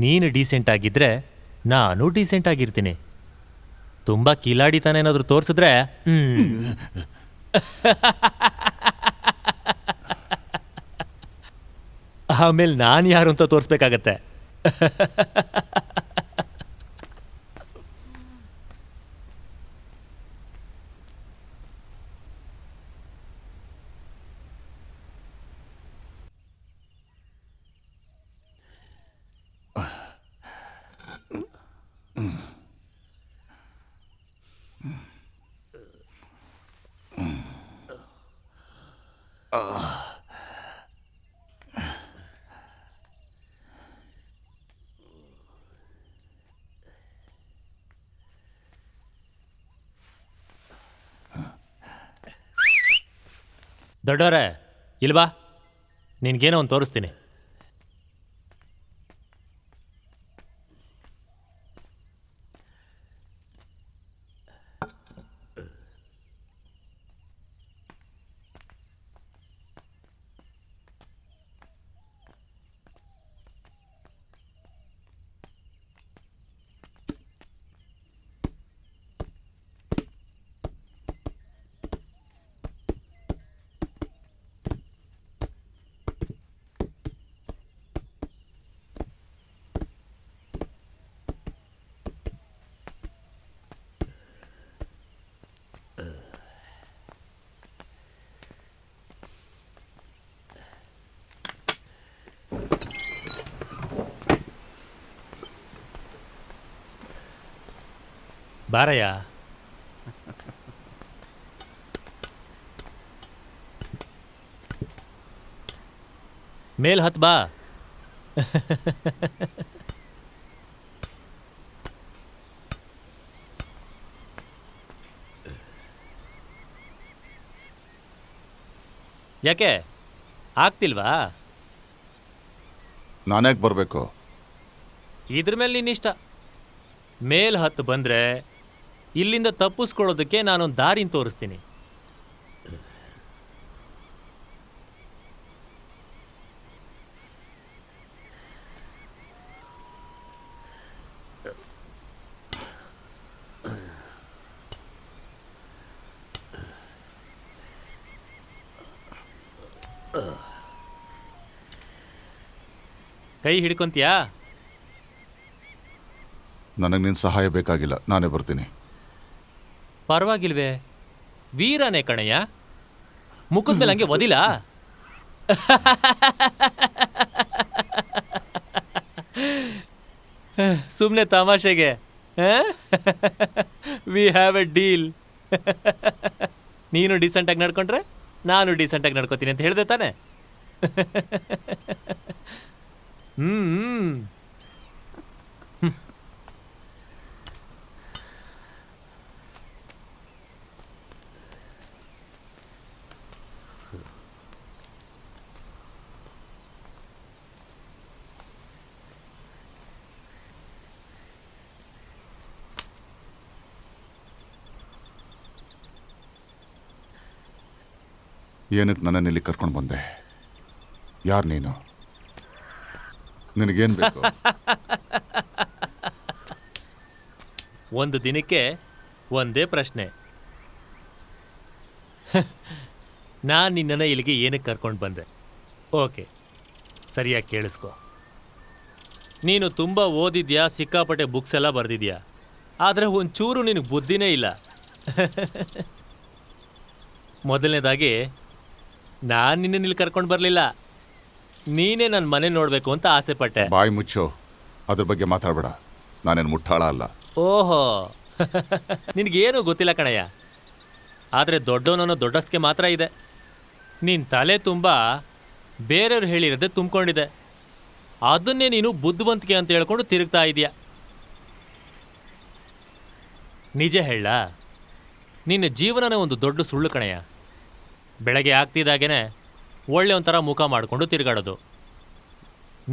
ನೀನು ಡೀಸೆಂಟ್ ಆಗಿದ್ದರೆ ನಾನು ಡೀಸೆಂಟ್ ಆಗಿರ್ತೀನಿ. ತುಂಬ ಕಿಲಾಡಿತನೇನಾದರೂ ತೋರಿಸಿದ್ರೆ ಆಮೇಲೆ ನಾನು ಯಾರು ಅಂತ ತೋರಿಸ್ಬೇಕಾಗತ್ತೆ. ದೊಡ್ಡವರೇ, ಇಲ್ವಾ, ನಿನಗೇನೋ ಒಂದು ತೋರಿಸ್ತೀನಿ. ಬಾರಯ್ಯ. ಮೇಲ್ ಹತ್ ಬಾ. ಯಾಕೆ ಆಗ್ತಿಲ್ವಾ? ನಾನ್ಯಾಕೆ ಬರಬೇಕು? ಇದ್ರ ಮೇಲೆ ನಿನ್ನಿಷ್ಟ. ಮೇಲ್ ಹತ್ತು ಬಂದರೆ ಇಲ್ಲಿಂದ ತಪ್ಪಿಸ್ಕೊಳ್ಳೋದಕ್ಕೆ ನಾನೊಂದು ದಾರಿನ ತೋರಿಸ್ತೀನಿ. ಕೈ ಹಿಡ್ಕೊಂತೀಯಾ? ನನಗೆ ನಿನ್ನ ಸಹಾಯ ಬೇಕಾಗಿಲ್ಲ, ನಾನೇ ಬರ್ತೀನಿ. ಪರವಾಗಿಲ್ವೇ, ವೀರನೇ ಕಣಯ್ಯ. ಮುಖದ ಮೇಲೆ ಹಂಗೆ ಒದಿಲ್ಲ. ಸುಮ್ಮನೆ ತಮಾಷೆಗೆ. We have a deal. ನೀನು ಡೀಸೆಂಟಾಗಿ ನಡ್ಕೊಂಡ್ರೆ ನಾನು ಡೀಸೆಂಟಾಗಿ ನಡ್ಕೋತೀನಿ ಅಂತ ಹೇಳ್ದೆ ತಾನೆ? ಹ್ಮ್. ಏನಕ್ಕೆ ನನ್ನನ್ನು ಇಲ್ಲಿ ಕರ್ಕೊಂಡು ಬಂದೆ? ಯಾರು ನೀನು? ನಿನಗೇನು ಬೇಕು? ಒಂದು ದಿನಕ್ಕೆ ಒಂದೇ ಪ್ರಶ್ನೆ. ನಾನು ನಿನ್ನನ್ನು ಇಲ್ಲಿಗೆ ಏನಕ್ಕೆ ಕರ್ಕೊಂಡು ಬಂದೆ? ಓಕೆ, ಸರಿಯಾಗಿ ಕೇಳಿಸ್ಕೊ. ನೀನು ತುಂಬ ಓದಿದ್ಯಾ, ಸಿಕ್ಕಾಪಟ್ಟೆ ಬುಕ್ಸ್ ಎಲ್ಲ ಬರೆದಿದ್ಯಾ, ಆದರೆ ಒಂಚೂರು ನಿನಗೆ ಬುದ್ಧಿನೇ ಇಲ್ಲ. ಮೊದಲನೇದಾಗಿ ನಾನು ನಿನ್ನನ್ನು ಇಲ್ಲಿ ಕರ್ಕೊಂಡು ಬರಲಿಲ್ಲ, ನೀನೇ ನನ್ನ ಮನೆ ನೋಡಬೇಕು ಅಂತ ಆಸೆ ಪಟ್ಟೆ. ಬಾಯಿ ಮುಚ್ಚೋ, ಅದ್ರ ಬಗ್ಗೆ ಮಾತಾಡಬೇಡ. ನಾನೇನು ಮುಟ್ಟಾಳ ಅಲ್ಲ. ಓಹೋ, ನಿನಗೇನು ಗೊತ್ತಿಲ್ಲ ಕಣಯ್ಯ. ಆದರೆ ದೊಡ್ಡವನನ್ನೋ ದೊಡ್ಡಸ್ತಿಗೆ ಮಾತ್ರ ಇದೆ. ನಿನ್ನ ತಲೆ ತುಂಬ ಬೇರೆಯವ್ರು ಹೇಳಿರೋದೇ ತುಂಬಿಕೊಂಡಿದೆ. ಅದನ್ನೇ ನೀನು ಬುದ್ಧಿವಂತಿಕೆ ಅಂತ ಹೇಳ್ಕೊಂಡು ತಿರುಗ್ತಾ ಇದೆಯಾ. ನಿಜ ಹೇಳ, ನಿನ್ನ ಜೀವನನೇ ಒಂದು ದೊಡ್ಡ ಸುಳ್ಳು ಕಣಯ್ಯ. ಬೆಳಗ್ಗೆ ಆಗ್ತಿದ್ದಾಗೇನೆ ಒಳ್ಳೆ ಒಂಥರ ಮುಖ ಮಾಡಿಕೊಂಡು ತಿರುಗಾಡೋದು,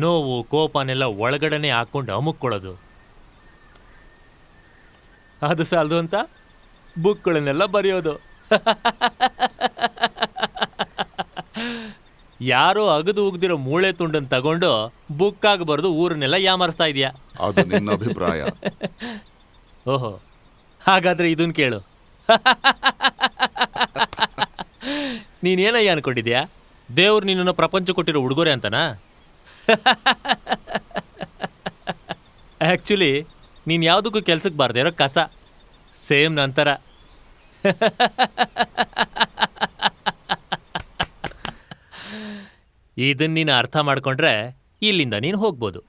ನೋವು ಕೋಪನೆಲ್ಲ ಒಳಗಡೆನೆ ಹಾಕ್ಕೊಂಡು ಅಮುಕ್ಕೊಳ್ಳೋದು. ಅದು ಸಾಲದು ಅಂತ ಬುಕ್ಗಳನ್ನೆಲ್ಲ ಬರೆಯೋದು. ಯಾರೋ ಅಗದು ಉಗ್ದಿರೋ ಮೂಳೆ ತುಂಡನ್ನು ತಗೊಂಡು ಬುಕ್ಕಾಗಿ ಬರೆದು ಊರನ್ನೆಲ್ಲ ಯಾಮರಿಸ್ತಾ ಇದೆಯಾ. ಅದು ನಿನ್ನ ಅಭಿಪ್ರಾಯ. ಓಹೋ, ಹಾಗಾದ್ರೆ ಇದನ್ನು ಕೇಳು. ನೀನೇನಯ್ಯ ಅನ್ಕೊಂಡಿದ್ಯಾ? ದೇವ್ರು ನಿನ್ನನ್ನು ಪ್ರಪಂಚ ಕೊಟ್ಟಿರೋ ಉಡುಗೊರೆ ಅಂತನಾ? ಆ್ಯಕ್ಚುಲಿ ನೀನು ಯಾವುದಕ್ಕೂ ಕೆಲ್ಸಕ್ಕೆ ಬಾರ್ದೇ ಇರೋ ಕಸ, ಸೇಮ್ ನಂತರ. ಇದನ್ನು ನೀನು ಅರ್ಥ ಮಾಡ್ಕೊಂಡ್ರೆ ಇಲ್ಲಿಂದ ನೀನು ಹೋಗ್ಬೋದು.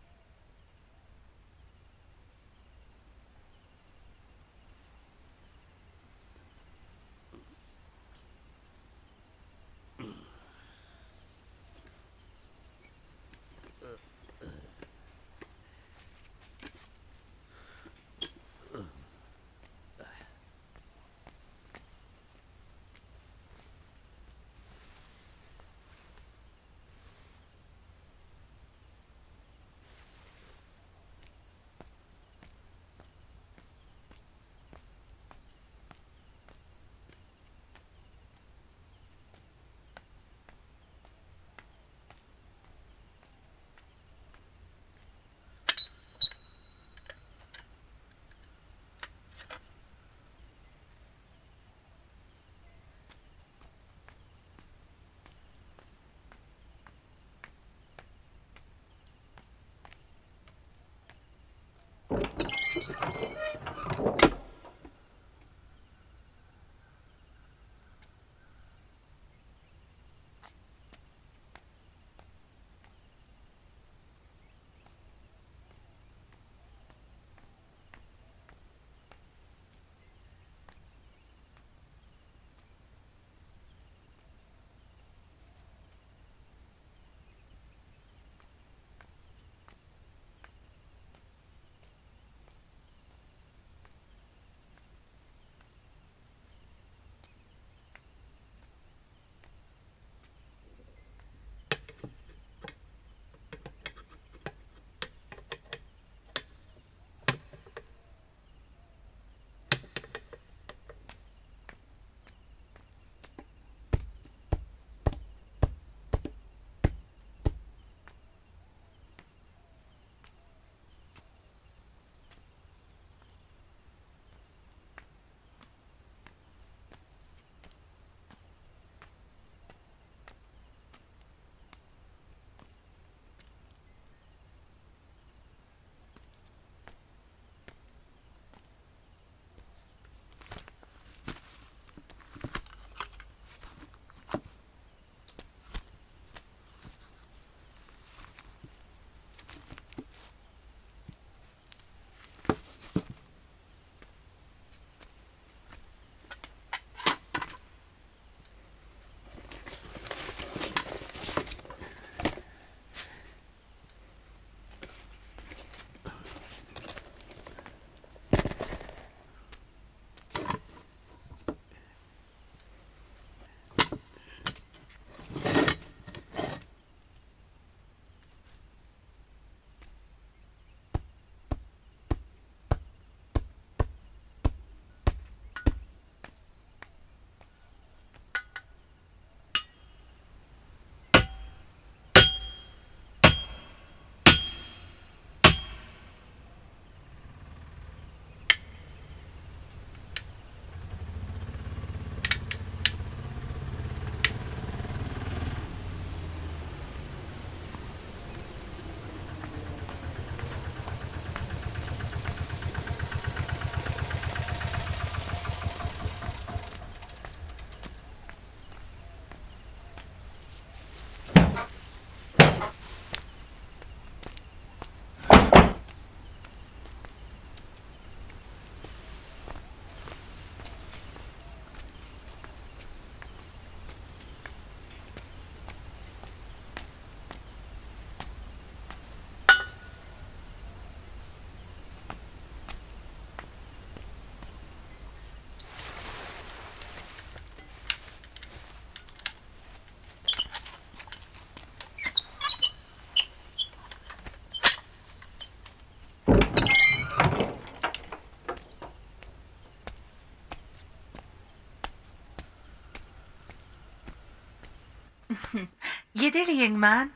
ಎದೇಳಿ ಯಂಗ್ ಮ್ಯಾನ್.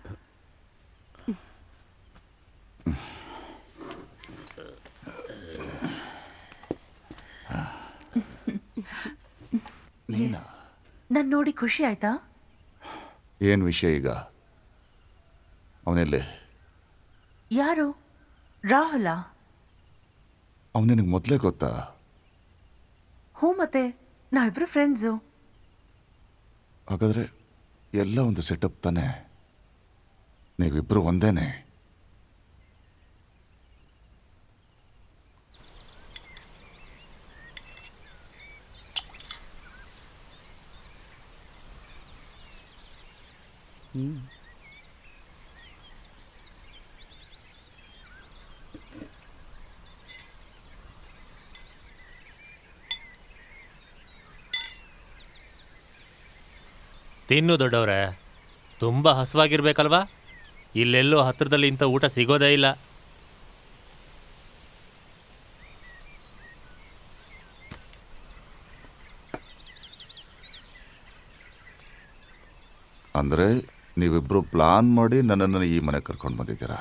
ಎಸ್, ನನ್ ನೋಡಿ ಖುಷಿ ಆಯ್ತಾ? ಏನು ವಿಷಯ ಈಗ? ಅವನೆಲ್ಲಿ? ಯಾರು? ರಾಹುಲ? ಅವನಿಗೆ ಮೊದಲೇ ಗೊತ್ತಾ? ಹ್ಞೂ, ಮತ್ತೆ ನಾವಿಬ್ರು ಫ್ರೆಂಡ್ಸು. ಹಾಗಾದರೆ ಎಲ್ಲ ಒಂದು ಸೆಟಪ್ ತಾನೆ? ನೀವಿಬ್ಬರು ಒಂದೇನೆ? ತಿನ್ನು ದೊಡ್ಡವ್ರೆ, ತುಂಬ ಹಸುವಾಗಿರ್ಬೇಕಲ್ವಾ? ಇಲ್ಲೆಲ್ಲೋ ಹತ್ತಿರದಲ್ಲಿ ಇಂಥ ಊಟ ಸಿಗೋದೇ ಇಲ್ಲ. ಅಂದರೆ ನೀವಿಬ್ಬರು ಪ್ಲಾನ್ ಮಾಡಿ ನನ್ನನ್ನು ಈ ಮನೆ ಕರ್ಕೊಂಡು ಬಂದಿದ್ದೀರಾ?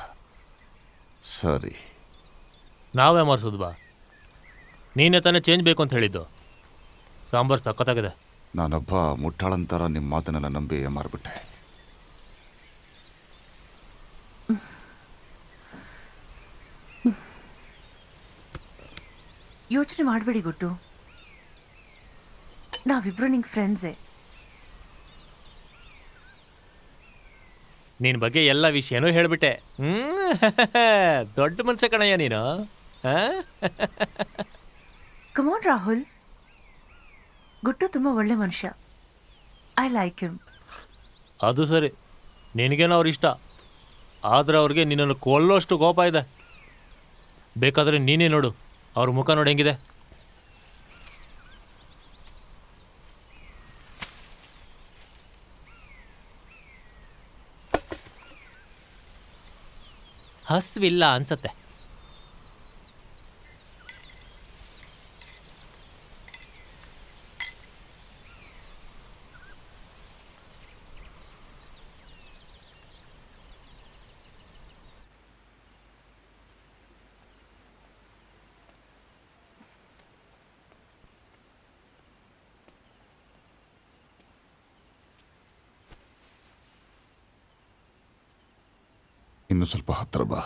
ಸರಿ. ನಾವೇ ಮಾಡಿಸೋದ್ವಾ? ನೀನೇ ತಾನೇ ಚೇಂಜ್ ಬೇಕು ಅಂತ ಹೇಳಿದ್ದು. ಸಾಂಬಾರು ಸಖತ್ತಾಗಿದೆ. ನಾನೊಬ್ಬ ಮುಟ್ಟಾಳಂತರ ನಿಮ್ಮ ಮಾತನ್ನೆಲ್ಲ ನಂಬಿ ಮಾರ್ಬಿಟ್ಟೆ. ಯೋಚನೆ ಮಾಡಬೇಡಿ ಗುಟ್ಟು, ನಾವಿಬ್ರು ನಿಂಗೆ ಫ್ರೆಂಡ್ಸೇ. ನಿನ್ನ ಬಗ್ಗೆ ಎಲ್ಲ ವಿಷಯನೂ ಹೇಳಿಬಿಟ್ಟೆ. ದೊಡ್ಡ ಮನುಷ್ಯ ಕಣಯ್ಯ ನೀನು. ಕಮಾನ್ ರಾಹುಲ್, ಗುಟ್ಟು ತುಂಬ ಒಳ್ಳೆ ಮನುಷ್ಯ. I like him. ಅದು ಸರಿ, ನಿನಗೇನೋ ಅವ್ರು ಇಷ್ಟ, ಆದರೆ ಅವ್ರಿಗೆ ನಿನ್ನನ್ನು ಕೊಲ್ಲೋಷ್ಟು ಕೋಪ ಇದೆ. ಬೇಕಾದರೆ ನೀನೇ ನೋಡು, ಅವ್ರ ಮುಖ ನೋಡಿ ಹೆಂಗಿದೆ. ಹಸ್ವಿಲ್ಲ ಅನ್ಸತ್ತೆ. ಇನ್ನು ಸ್ವಲ್ಪ ಹತ್ತಿರ ಬಾ.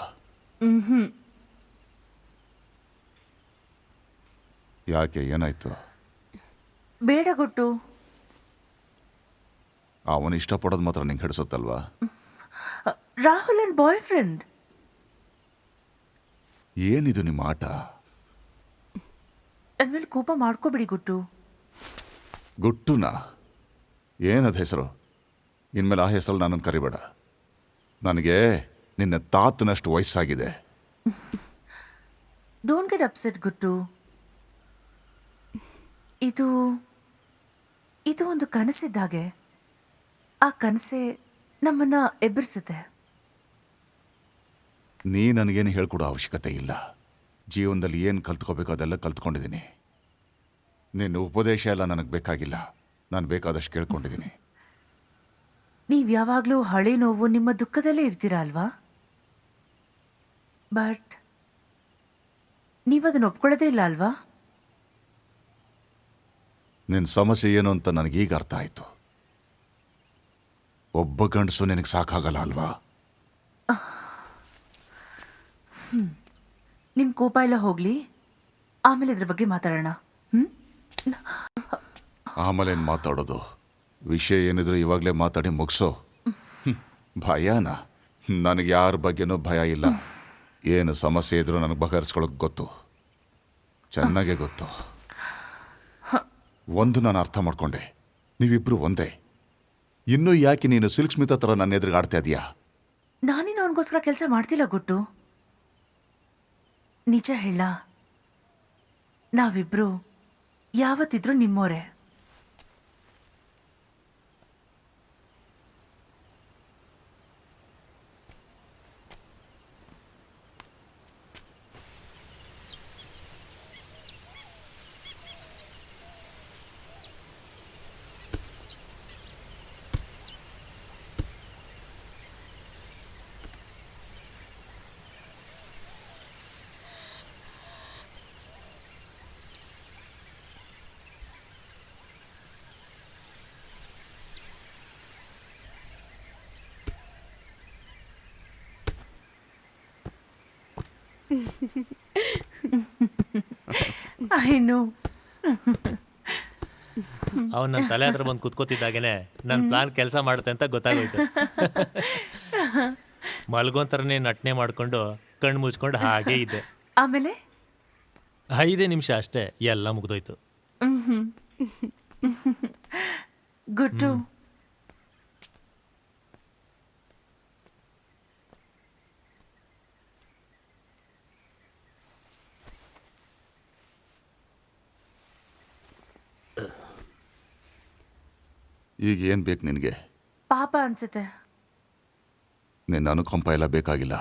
ಯಾಕೆ, ಏನಾಯ್ತು? ಬೇಡ ಗುಟ್ಟು. ಅವನು ಇಷ್ಟಪಡೋದು ಮಾತ್ರ ನಿಂಗೆ ಹಿಡಿಸುತ್ತಲ್ವಾ? ರಾಹುಲ್ ನನ್ನ ಬಾಯ್ ಫ್ರೆಂಡ್. ಏನಿದು ನಿಮ್ಮ ಆಟ? ಅಂದ್ಮೇಲೆ ಕೋಪ ಮಾಡ್ಕೋಬಿಡಿ ಗುಟ್ಟು. ಗುಟ್ಟುನಾ? ಏನದು ಹೆಸರು? ಇನ್ಮೇಲೆ ಆ ಹೆಸರಲ್ಲಿ ನನ್ನನ್ನು ಕರಿಬೇಡ. ನನಗೆ ನಿನ್ನ ತಾತನಷ್ಟು ವಯಸ್ಸಾಗಿದೆ. ಡೋಂಟ್ ಗೆಟ್ ಅಪ್ಸೆಟ್ ಗುಟ್ಟು. ಇದು ಇದು ಒಂದು ಕನಸಿದ್ದಾಗೆ. ಆ ಕನಸೆ ನಮ್ಮನ್ನ ಎಬ್ಬರಿಸುತ್ತೆ. ನೀ ನನಗೇನು ಹೇಳ್ಕೊಡೋ ಅವಶ್ಯಕತೆ ಇಲ್ಲ. ಜೀವನದಲ್ಲಿ ಏನು ಕಲ್ತ್ಕೋಬೇಕು ಅದೆಲ್ಲ ಕಲ್ತ್ಕೊಂಡಿದ್ದೀನಿ. ನಿನ್ನ ಉಪದೇಶ ಎಲ್ಲ ನನಗೆ ಬೇಕಾಗಿಲ್ಲ. ನಾನು ಬೇಕಾದಷ್ಟು ಕೇಳ್ಕೊಂಡಿದ್ದೀನಿ. ನೀವು ಯಾವಾಗಲೂ ಹಳೆ ನೋವು, ನಿಮ್ಮ ದುಃಖದಲ್ಲೇ ಇರ್ತೀರಾ ಅಲ್ವಾ? ಬಟ್ ನೀವದನ್ನು ಒಪ್ಕೊಳ್ಳೋದೇ ಇಲ್ಲ ಅಲ್ವಾ? ನಿನ್ನ ಸಮಸ್ಯೆ ಏನು ಅಂತ ನನಗೀಗ ಅರ್ಥ ಆಯಿತು. ಒಬ್ಬ ಗಂಡಸು ನಿನಗೆ ಸಾಕಾಗಲ್ಲ ಅಲ್ವಾ? ನಿಮ್ಮ ಕೋಪ ಎಲ್ಲ ಹೋಗಲಿ, ಆಮೇಲೆ ಇದ್ರ ಬಗ್ಗೆ ಮಾತಾಡೋಣ. ಆಮೇಲೆ ಏನು ಮಾತಾಡೋದು? ವಿಷಯ ಏನಿದ್ರು ಇವಾಗಲೇ ಮಾತಾಡಿ ಮುಗಿಸೋ. ಭಯನ? ನನಗೆ ಯಾರ ಬಗ್ಗೆನೂ ಭಯ ಇಲ್ಲ. ಏನು ಸಮಸ್ಯೆ ಇದ್ರೂ ನನಗೆ ಬಗೆಹರಿಸ್ಕೊಳ್ಳೋಕೆ ಗೊತ್ತು, ಚೆನ್ನಾಗೇ ಗೊತ್ತು. ಒಂದು ನಾನು ಅರ್ಥ ಮಾಡ್ಕೊಂಡೆ, ನೀವಿಬ್ಬರು ಒಂದೇ. ಇನ್ನೂ ಯಾಕೆ ನೀನು ಸಿಲ್ಕ್ ಸ್ಮಿತಾ ಥರ ನನ್ನ ಎದುರಿಗೆ ಆಡ್ತಾ ಇದೀಯಾ? ನಾನೇನು ಅವನಿಗೋಸ್ಕರ ಕೆಲಸ ಮಾಡ್ತಿಲ್ಲ ಗುಟ್ಟು. ನಿಜ ಹೇಳ, ನಾವಿಬ್ರು ಯಾವತ್ತಿದ್ರೂ ನಿಮ್ಮೋರೆ. ಐನು ಅವ್ನು ನನ್ನ ತಲೆ ಹತ್ರ ಬಂದು ಕುತ್ಕೋತಿದ್ದಾಗೇನೆ ನನ್ನ ಪ್ಲಾನ್ ಕೆಲಸ ಮಾಡುತ್ತೆ ಅಂತ ಗೊತ್ತಾಗೋಯ್ತು. ಮಲ್ಗೊಂತರನೇ ನಟನೆ ಮಾಡಿಕೊಂಡು ಕಣ್ಣು ಮುಚ್ಕೊಂಡು ಹಾಗೇ ಇದ್ದೆ. ಆಮೇಲೆ 5 ನಿಮಿಷ ಅಷ್ಟೇ, ಎಲ್ಲ ಮುಗ್ದೋಯ್ತು. ಗುಡ್ಡು. ಈಗ ಏನು ಬೇಕು ನಿನಗೆ? ಪಾಪ ಅನ್ಸುತ್ತೆ. ನಿನ್ನ ಅನುಕಂಪ ಎಲ್ಲ ಬೇಕಾಗಿಲ್ಲ.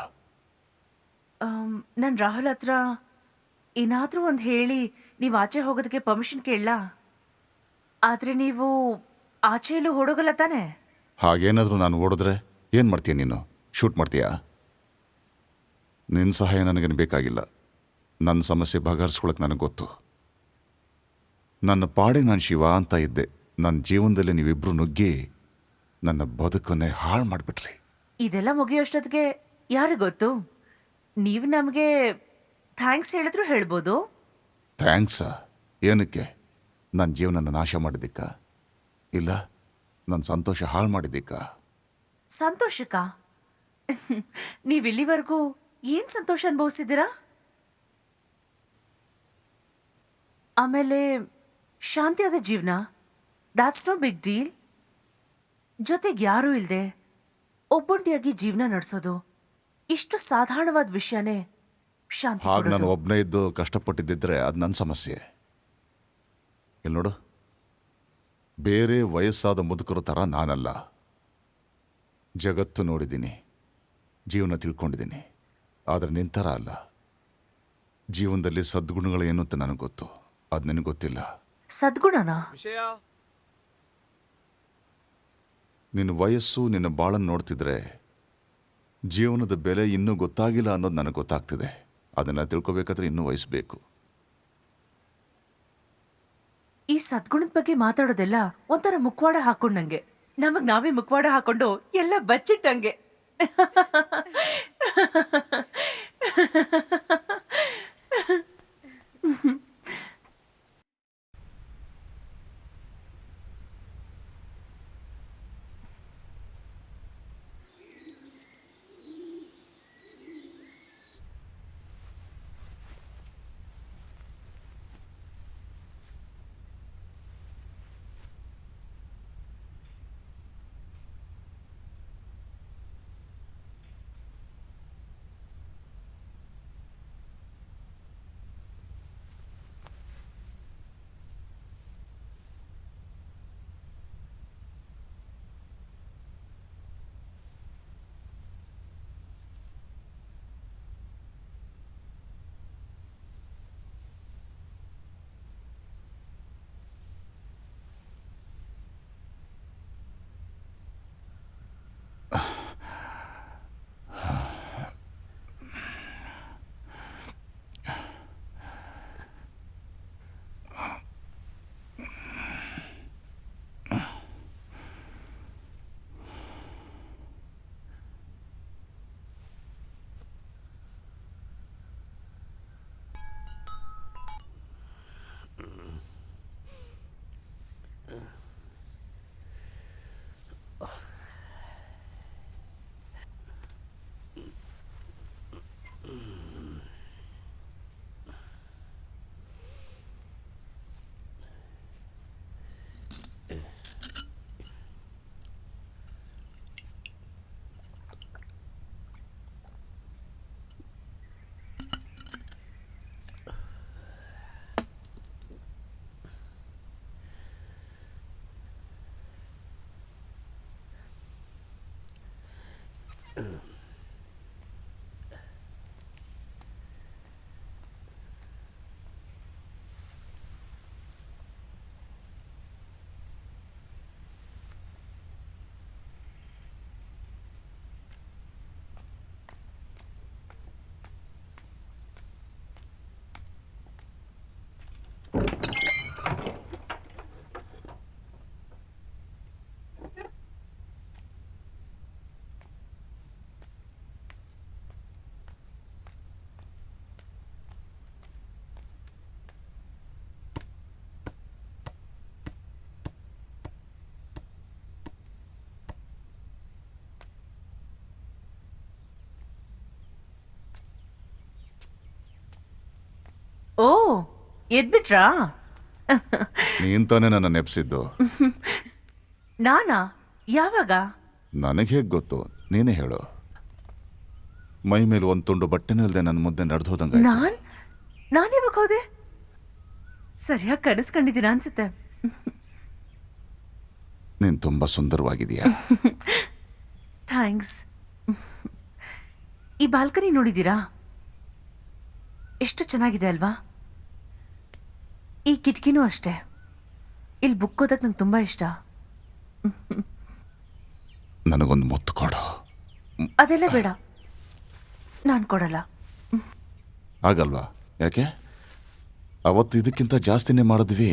ನಾನು ರಾಹುಲ್ ಹತ್ರ ಏನಾದರೂ ಒಂದು ಹೇಳಿ ನೀವು ಆಚೆ ಹೋಗೋದಕ್ಕೆ ಪರ್ಮಿಷನ್ ಕೇಳಲ್ಲ. ಆದರೆ ನೀವು ಆಚೆ ಎಲ್ಲೂ ಹೊಡೋಗಲ್ಲ ತಾನೆ? ಹಾಗೇನಾದರೂ ನಾನು ಓಡಿದ್ರೆ ಏನು ಮಾಡ್ತೀಯ ನೀನು? ಶೂಟ್ ಮಾಡ್ತೀಯಾ? ನಿನ್ನ ಸಹಾಯ ನನಗೇನು ಬೇಕಾಗಿಲ್ಲ. ನನ್ನ ಸಮಸ್ಯೆ ಬಗೆಹರಿಸ್ಕೊಳಕ್ಕೆ ನನಗೆ ಗೊತ್ತು. ನನ್ನ ಪಾಡಿಗೆ ನಾನು ಶಿವ ಅಂತ ಇದ್ದೆ. ನನ್ನ ಜೀವನದಲ್ಲಿ ನೀವಿಬ್ಬರು ನುಗ್ಗಿ ನನ್ನ ಬದುಕನ್ನೇ ಹಾಳು ಮಾಡಿಬಿಟ್ರಿ. ಇದೆಲ್ಲ ಮುಗಿಯೋಷ್ಟೊತ್ತಿಗೆ ಯಾರು ಗೊತ್ತು, ನೀವು ನಮಗೆ ಥ್ಯಾಂಕ್ಸ್ ಹೇಳಿದ್ರು ಹೇಳ್ಬೋದು. ಥ್ಯಾಂಕ್ಸಾ? ಏನಕ್ಕೆ? ನನ್ನ ಜೀವನನ ನಾಶ ಮಾಡಿದ್ದಕ್ಕ? ಇಲ್ಲ ನನ್ನ ಸಂತೋಷ ಹಾಳು ಮಾಡಿದ್ದಕ್ಕ? ಸಂತೋಷಕ್ಕ? ನೀವು ಇಲ್ಲಿವರೆಗೂ ಏನು ಸಂತೋಷ ಅನುಭವಿಸಿದ್ದೀರಾ? ಆಮೇಲೆ ಶಾಂತಿಯಾದ ಜೀವನ, ದಾಟ್ಸ್ ನೋ ಬಿಗ್ ಡೀಲ್. ಜೊತೆಗೆ ಯಾರೂ ಇಲ್ಲದೆ ಒಬ್ಬೊಂಟಿಯಾಗಿ ಜೀವನ ನಡೆಸೋದು ಇಷ್ಟು ಸಾಧಾರಣವಾದ ವಿಷಯನೇ ಶಾಂತಿ ಹಾಗೆ ನಾನು ಕೊಡೋದು. ಒಬ್ಬನೇ ಇದ್ದು ಕಷ್ಟಪಟ್ಟಿದ್ದಿದ್ರೆ ಅದು ನನ್ನ ಸಮಸ್ಯೆ. ಇಲ್ಲಿ ನೋಡು, ಬೇರೆ ವಯಸ್ಸಾದ ಮುದುಕರ ಥರ ನಾನಲ್ಲ. ಜಗತ್ತು ನೋಡಿದ್ದೀನಿ, ಜೀವನ ತಿಳ್ಕೊಂಡಿದ್ದೀನಿ. ಆದರೆ ನಿನ್ನ ಥರ ಅಲ್ಲ. ಜೀವನದಲ್ಲಿ ಸದ್ಗುಣಗಳು ಏನು ಅಂತ ನನಗೆ ಗೊತ್ತು, ಅದು ನಿನಗೆ ಗೊತ್ತಿಲ್ಲ. ಸದ್ಗುಣನಾ? ನಿನ್ನ ವಯಸ್ಸು, ನಿನ್ನ ಬಾಳನ್ನು ನೋಡ್ತಿದ್ರೆ ಜೀವನದ ಬೆಲೆ ಇನ್ನೂ ಗೊತ್ತಾಗಿಲ್ಲ ಅನ್ನೋದು ನನಗೆ ಗೊತ್ತಾಗ್ತಿದೆ. ಅದನ್ನು ತಿಳ್ಕೊಬೇಕಾದ್ರೆ ಇನ್ನೂ ವಯಸ್ಸು ಬೇಕು. ಈ ಸದ್ಗುಣದ ಬಗ್ಗೆ ಮಾತಾಡೋದೆಲ್ಲ ಒಂಥರ ಮುಖವಾಡ ಹಾಕೊಂಡಂಗೆ. ನಮಗ್ ನಾವೇ ಮುಖವಾಡ ಹಾಕೊಂಡು ಎಲ್ಲ ಬಚ್ಚಿಟ್ಟಂಗೆ. ಎದ್ಬಿಟ್ರಾ? ನೀನ್ ತಾನೇ ನನ್ನ ನೆಪ್ಸಿದ್ದು. ನಾನಾ? ಯಾವಾಗ? ನನಗೆ ಹೇಗೆ ಗೊತ್ತು? ನೀನೇ ಹೇಳು. ಮೈ ಮೇಲೆ ಒಂದು ತುಂಡು ಬಟ್ಟೆನೂ ಇಲ್ಲದೆ ನನ್ನ ಮುದ್ದೆ ನಡೆದೋದಂಗ. ನಾನು ಯಾವಾಗ ಹೋದೆ? ಸರಿಯಾಗಿ ಕನಸ್ಕೊಂಡಿದ್ದೀರಾ ಅನ್ಸುತ್ತೆ. ನೀನು ತುಂಬ ಸುಂದರವಾಗಿದೆಯಾ. ಥ್ಯಾಂಕ್ಸ್. ಈ ಬಾಲ್ಕನಿ ನೋಡಿದ್ದೀರಾ? ಎಷ್ಟು ಚೆನ್ನಾಗಿದೆ ಅಲ್ವಾ? ಈ ಕಿಟಕಿನೂ ಅಷ್ಟೇ. ಇಲ್ಲಿ ಬುಕ್ ಓದಕ್ಕೆ ನಂಗೆ ತುಂಬ ಇಷ್ಟ. ನನಗೊಂದು ಮುತ್ತು ಕೊಡು. ಅದೆಲ್ಲ ಬೇಡ, ನಾನು ಕೊಡಲ್ಲ. ಆಗಲ್ವಾ? ಯಾಕೆ? ಅವತ್ತು ಇದಕ್ಕಿಂತ ಜಾಸ್ತಿನೇ ಮಾಡಿದ್ವಿ.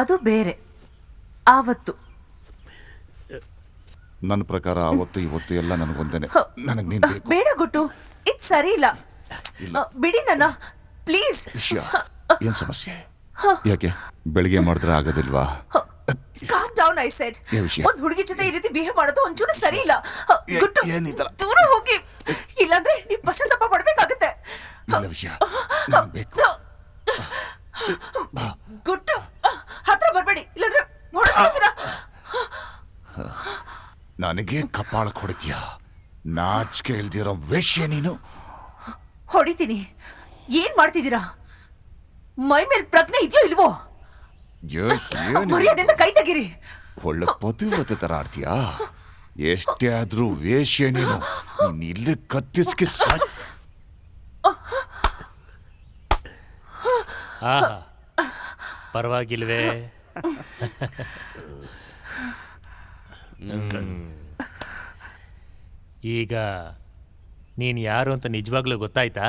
ಅದು ಬೇರೆ. ಆವತ್ತು ನನ್ನ ಪ್ರಕಾರ ಅವತ್ತು ಇವತ್ತು ಎಲ್ಲ ನನಗೊಂದೇನೆ. ನನಗೆ ನೀನು ಬೇಕು. ಬೇಡ ಗುಟ್ಟು, ಇದು ಸರಿ ಇಲ್ಲ. ಬಿಡಿ ನನ್ನ ಪ್ಲೀಸ್. ವಿಷಯ ಏನು ಸಮಸ್ಯೆ? ಯಾಕೆ ಬೆಳಿಗ್ಗೆ ಮಾಡಿದ್ರೆ ಆಗೋದಿಲ್ವಾ? Calm down I said. ಒಂದು ಹುಡುಗಿ ಜೊತೆ ಈ ರೀತಿ ಬಿಹೇವ್ ಮಾಡೋದು ಒಂಚೂರು ಸರಿ ಇಲ್ಲ. ಗುಟ್ಟು, ದೂರ ಹೋಗಿ, ಇಲ್ಲಾಂದ್ರೆ ನೀವು ಪಶ್ಚಾತ್ತಾಪ ಪಡ್ಬೇಕಾಗತ್ತೆ. ಇಲ್ಲ ವಿಷಯ, ನನಗೆ ಬೇಕು. ಗುಟ್ಟು, ಹತ್ರ ಬರಬೇಡಿ, ಇಲ್ಲಾಂದ್ರೆ ಹೊಡೆಸ್ಕೊತೀರಾ. ನನಗೆ ಕಪಾಳ ಹೊಡಿತೀಯ? ನಾಚಿಕೆ ಇಲ್ದಿರೋ ವೇಶ್ಯ ನೀನು. ಹೊಡಿತೀನಿ. ಏನ್ ಮಾಡ್ತಿದ್ದೀರಾ? ಮೈ ಮೇಲೆ ಪ್ರಜ್ಞೆ ಇದೆಯೋ ಇಲ್ವೋ? ಮರ್ಯಾದೆಯಿಂದ ಕೈ ತೆಗೀರಿ. ಒಳ್ಳೆ ಪತಿವ್ರತೆ ತರ ಆಡ್ತೀಯಾ? ಎಷ್ಟೇ ಆದ್ರೂ ವೇಶ್ಯ ನೀನು. ಇಲ್ಲಿ ಕತ್ತಿಸ್ಕೆ ಪರವಾಗಿಲ್ವೇ? ಈಗ ನೀನು ಯಾರು ಅಂತ ನಿಜವಾಗ್ಲೂ ಗೊತ್ತಾಯ್ತಾ?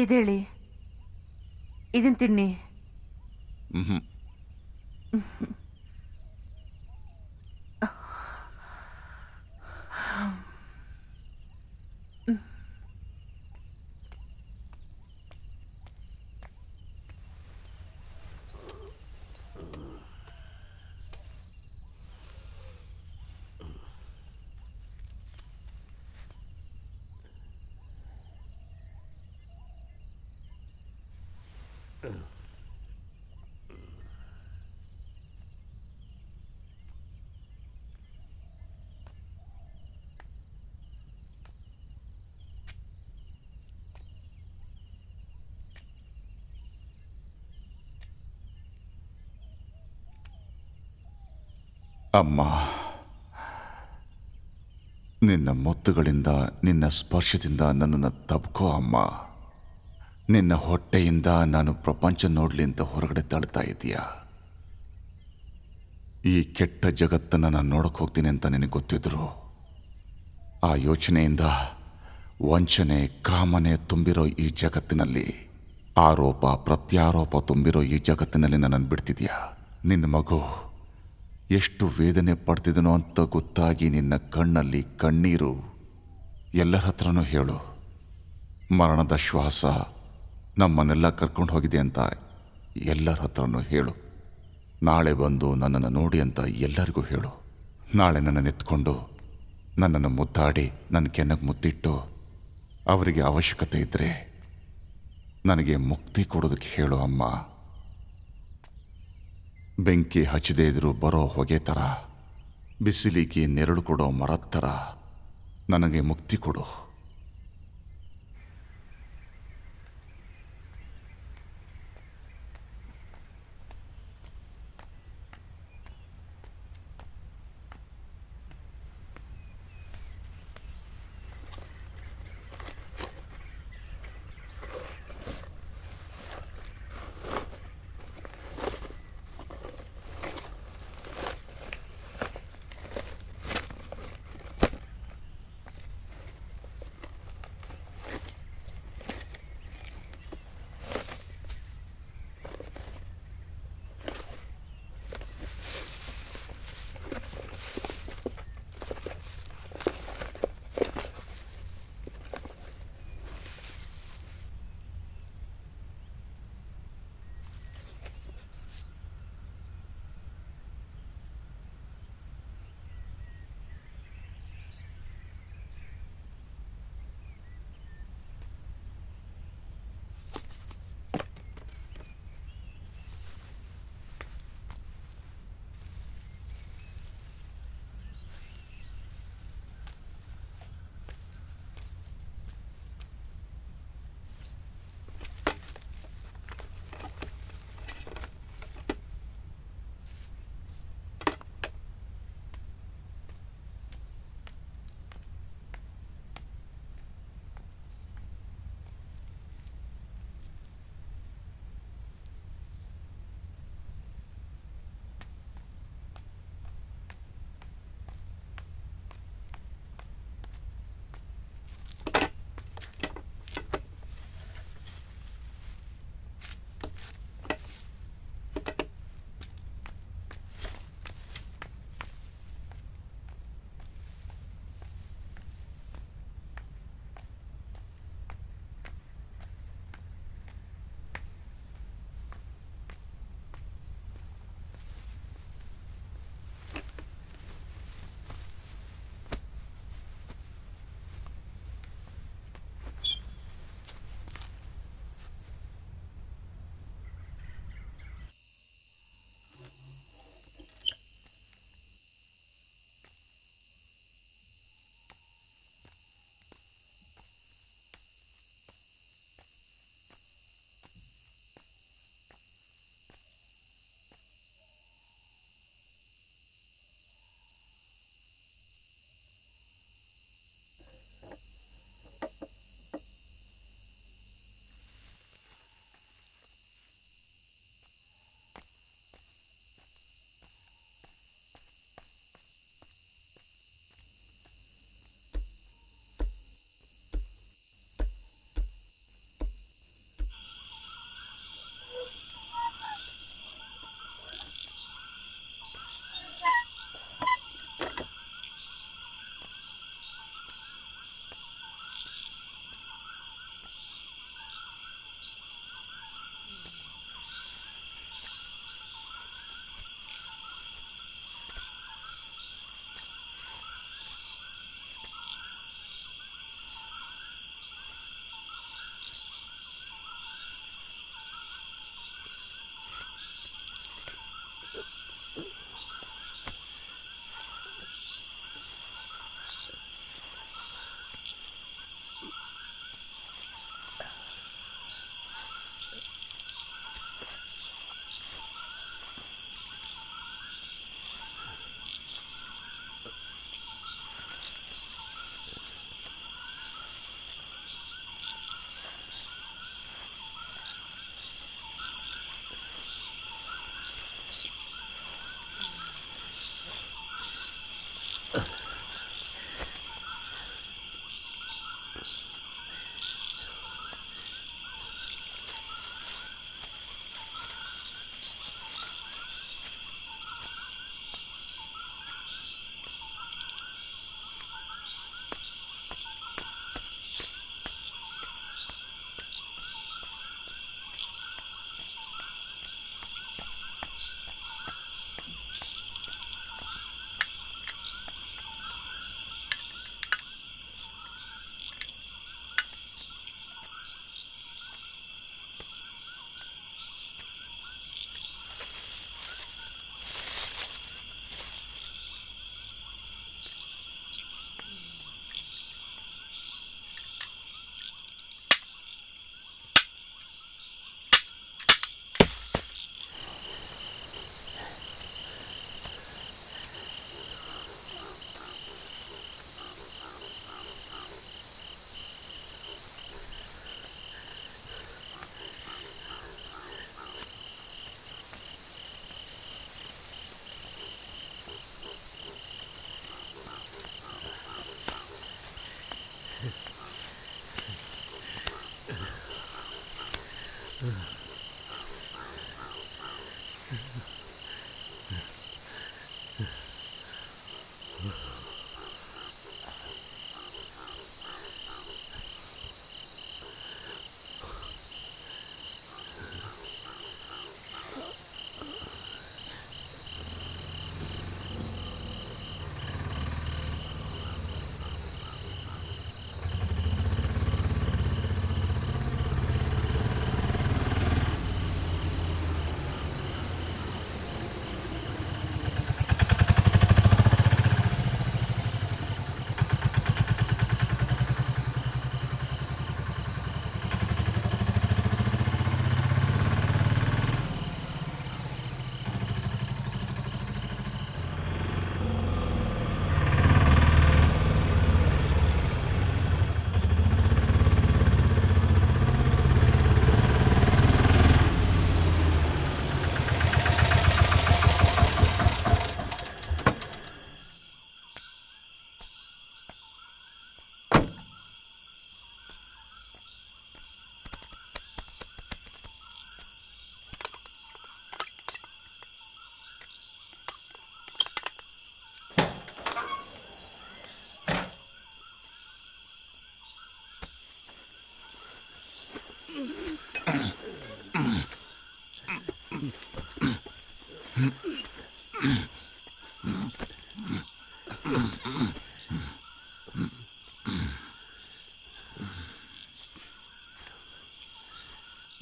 ಇದೇಳಿ, ಇದನ್ ತಿನ್ನಿ. ಅಮ್ಮ, ನಿನ್ನ ಮುತ್ತುಗಳಿಂದ, ನಿನ್ನ ಸ್ಪರ್ಶದಿಂದ ನನ್ನನ್ನು ತಬ್ಕೋ ಅಮ್ಮ. ನಿನ್ನ ಹೊಟ್ಟೆಯಿಂದ ನಾನು ಪ್ರಪಂಚ ನೋಡ್ಲಿ ಅಂತ ಹೊರಗಡೆ ತಳ್ತಾ ಇದೀಯಾ. ಈ ಕೆಟ್ಟ ಜಗತ್ತನ್ನು ನಾನು ನೋಡಕ್ಕೆ ಹೋಗ್ತೀನಿ ಅಂತ ನಿನಗೆ ಗೊತ್ತಿದ್ರು, ಆ ಯೋಚನೆಯಿಂದ ವಂಚನೆ, ಕಾಮನೆ ತುಂಬಿರೋ ಈ ಜಗತ್ತಿನಲ್ಲಿ, ಆರೋಪ ಪ್ರತ್ಯಾರೋಪ ತುಂಬಿರೋ ಈ ಜಗತ್ತಿನಲ್ಲಿ ನನ್ನನ್ನು ಬಿಡ್ತಿದ್ಯಾ. ನಿನ್ನ ಮಗು ಎಷ್ಟು ವೇದನೆ ಪಡ್ತಿದನೋ ಅಂತ ಗೊತ್ತಾಗಿ ನಿನ್ನ ಕಣ್ಣಲ್ಲಿ ಕಣ್ಣೀರು. ಎಲ್ಲರ ಹತ್ರನೂ ಹೇಳು, ಮರಣದ ಶ್ವಾಸ ನಮ್ಮನ್ನೆಲ್ಲ ಕರ್ಕೊಂಡು ಹೋಗಿದೆ ಅಂತ ಎಲ್ಲರ ಹತ್ರನೂ ಹೇಳು. ನಾಳೆ ಬಂದು ನನ್ನನ್ನು ನೋಡಿ ಅಂತ ಎಲ್ಲರಿಗೂ ಹೇಳು. ನಾಳೆ ನನ್ನನ್ನು ಎತ್ಕೊಂಡು ನನ್ನನ್ನು ಮುದ್ದಾಡಿ ನನ್ನ ಕೆನ್ನೆಗೆ ಮುತ್ತಿಟ್ಟು ಅವರಿಗೆ ಅವಶ್ಯಕತೆ ಇದ್ದರೆ ನನಗೆ ಮುಕ್ತಿ ಕೊಡೋದಕ್ಕೆ ಹೇಳು ಅಮ್ಮ. ಬೆಂಕಿ ಹಚ್ಚದೇ ಇದ್ರೂ ಬರೋ ಹೊಗೆ ಥರ, ಬಿಸಿಲಿಗೆ ನೆರಳು ಕೊಡೋ ಮರದ ಥರ ನನಗೆ ಮುಕ್ತಿ ಕೊಡು.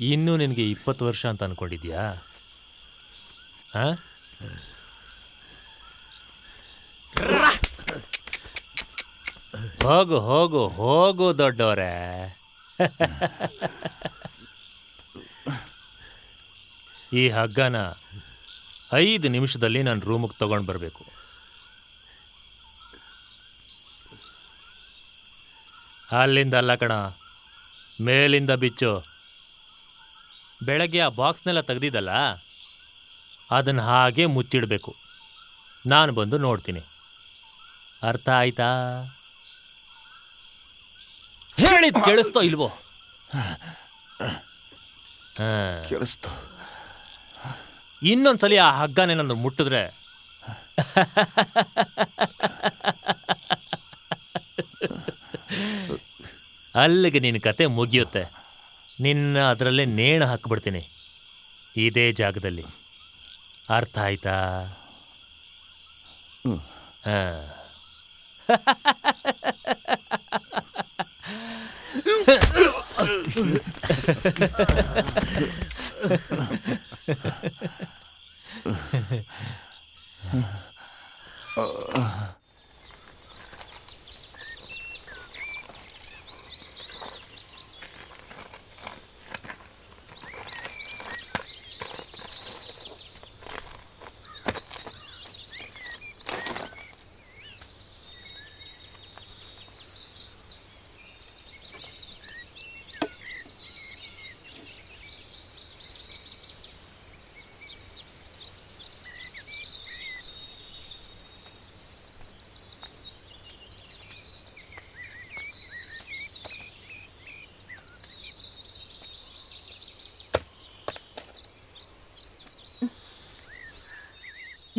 ಇನ್ನೂ ನಿನಗೆ 20 ವರ್ಷ ಅಂತ ಅಂದ್ಕೊಂಡಿದ್ಯಾ? ಹಾಂ, ಹೋಗು ಹೋಗು ಹೋಗು ದೊಡ್ಡವರೇ. ಈ ಹಗ್ಗನ 5 ನಿಮಿಷದಲ್ಲಿ ನಾನು ರೂಮಿಗೆ ತಗೊಂಡು ಬರಬೇಕು. ಅಲ್ಲಿಂದ ಅಲ್ಲ ಕಣ, ಮೇಲಿಂದ ಬಿಚ್ಚು. ಬೆಳಗ್ಗೆ ಆ ಬಾಕ್ಸ್ನೆಲ್ಲ ತೆಗ್ದಿದ್ದಲ್ಲ, ಅದನ್ನು ಹಾಗೆ ಮುಚ್ಚಿಡಬೇಕು. ನಾನು ಬಂದು ನೋಡ್ತೀನಿ. ಅರ್ಥ ಆಯ್ತಾ? ಹೇಳಿದ್ ಕೇಳಿಸ್ತೋ ಇಲ್ವೋ? ಕೇಳಿಸ್ತು. ಇನ್ನೊಂದ್ಸಲಿ ಆ ಹಗ್ಗನೇನಾದ್ರು ಮುಟ್ಟಿದ್ರೆ ಅಲ್ಲಿಗೆ ನಿನ್ನ ಕತೆ ಮುಗಿಯುತ್ತೆ. ನಿನ್ನ ಅದರಲ್ಲೇ ನೇಣು ಹಾಕ್ಬಿಡ್ತೀನಿ, ಇದೇ ಜಾಗದಲ್ಲಿ. ಅರ್ಥ ಆಯ್ತಾ? ಹಾಂ.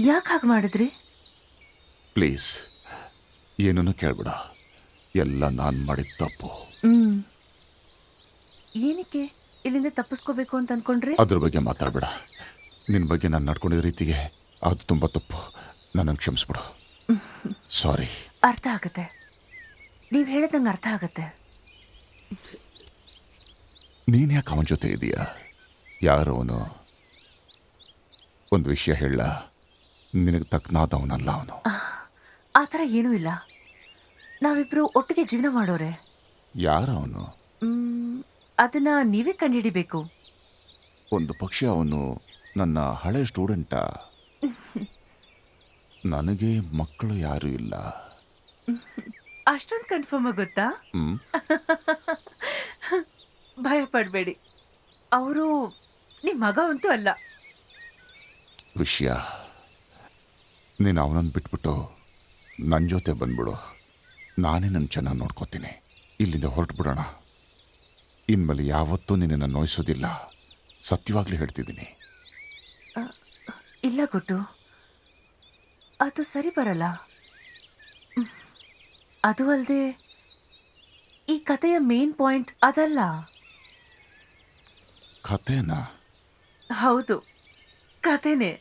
ಯಾಕೆ ಹಾಗೆ ಮಾಡಿದ್ರಿ? ಪ್ಲೀಸ್, ಏನನ್ನು ಕೇಳ್ಬೇಡ. ಎಲ್ಲ ನಾನು ಮಾಡಿದ ತಪ್ಪು. ಏನಕ್ಕೆ ಇಲ್ಲಿಂದ ತಪ್ಪಿಸ್ಕೋಬೇಕು ಅಂತ ಅನ್ಕೊಂಡ್ರಿ? ಅದ್ರ ಬಗ್ಗೆ ಮಾತಾಡಬೇಡ. ನಿನ್ನ ಬಗ್ಗೆ ನಾನು ನಡ್ಕೊಂಡಿದ್ದ ರೀತಿಗೆ ಅದು ತುಂಬ ತಪ್ಪು. ನನ್ನನ್ನು ಕ್ಷಮಿಸ್ಬಿಡು. ಸಾರಿ. ಅರ್ಥ ಆಗತ್ತೆ, ನೀವು ಹೇಳಿದಂಗೆ ಅರ್ಥ ಆಗತ್ತೆ. ನೀನು ಯಾಕೆ ಅವನ ಜೊತೆ ಇದೆಯಾ? ಯಾರವನು? ಒಂದು ವಿಷಯ ಹೇಳ, ನಿನಗೆ ತಕ್ಕನಾದವನಲ್ಲ ಅವನು. ಆ ಥರ ಏನೂ ಇಲ್ಲ. ನಾವಿಬ್ರು ಒಟ್ಟಿಗೆ ಜೀವನ ಮಾಡೋರೆ. ಯಾರವನು? ಅದನ್ನ ನೀವೇ ಕಂಡುಹಿಡಿಬೇಕು. ಒಂದು ಪಕ್ಷ ಅವನು ನನ್ನ ಹಳೆ ಸ್ಟೂಡೆಂಟಾ? ನನಗೆ ಮಕ್ಕಳು ಯಾರೂ ಇಲ್ಲ. ಅಷ್ಟೊಂದು ಕನ್ಫರ್ಮ್ ಆಗುತ್ತಾ? ಭಯ ಪಡಬೇಡಿ, ಅವರು ನಿಮ್ಮ ಮಗ ಅಂತೂ ಅಲ್ಲ. ವಿಷಯ, ನೀನು ಅವನನ್ನು ಬಿಟ್ಬಿಟ್ಟು ನನ್ನ ಜೊತೆ ಬಂದ್ಬಿಡು. ನಾನೇ ನನ್ನ ಚೆನ್ನಾಗಿ ನೋಡ್ಕೋತೀನಿ. ಇಲ್ಲಿಂದ ಹೊರಟುಬಿಡೋಣ. ಇನ್ಮೇಲೆ ಯಾವತ್ತೂ ನಿನ್ನನ್ನು ನೋಯಿಸೋದಿಲ್ಲ, ಸತ್ಯವಾಗ್ಲೂ ಹೇಳ್ತಿದ್ದೀನಿ. ಇಲ್ಲ ಗುಡ್ಡು, ಅದು ಸರಿ ಬರಲ್ಲ. ಅದು ಅಲ್ಲದೆ ಈ ಕಥೆಯ ಮೇನ್ ಪಾಯಿಂಟ್ ಅದಲ್ಲ. ಕಥೆನಾ? ಹೌದು, ಕಥೆನೇ.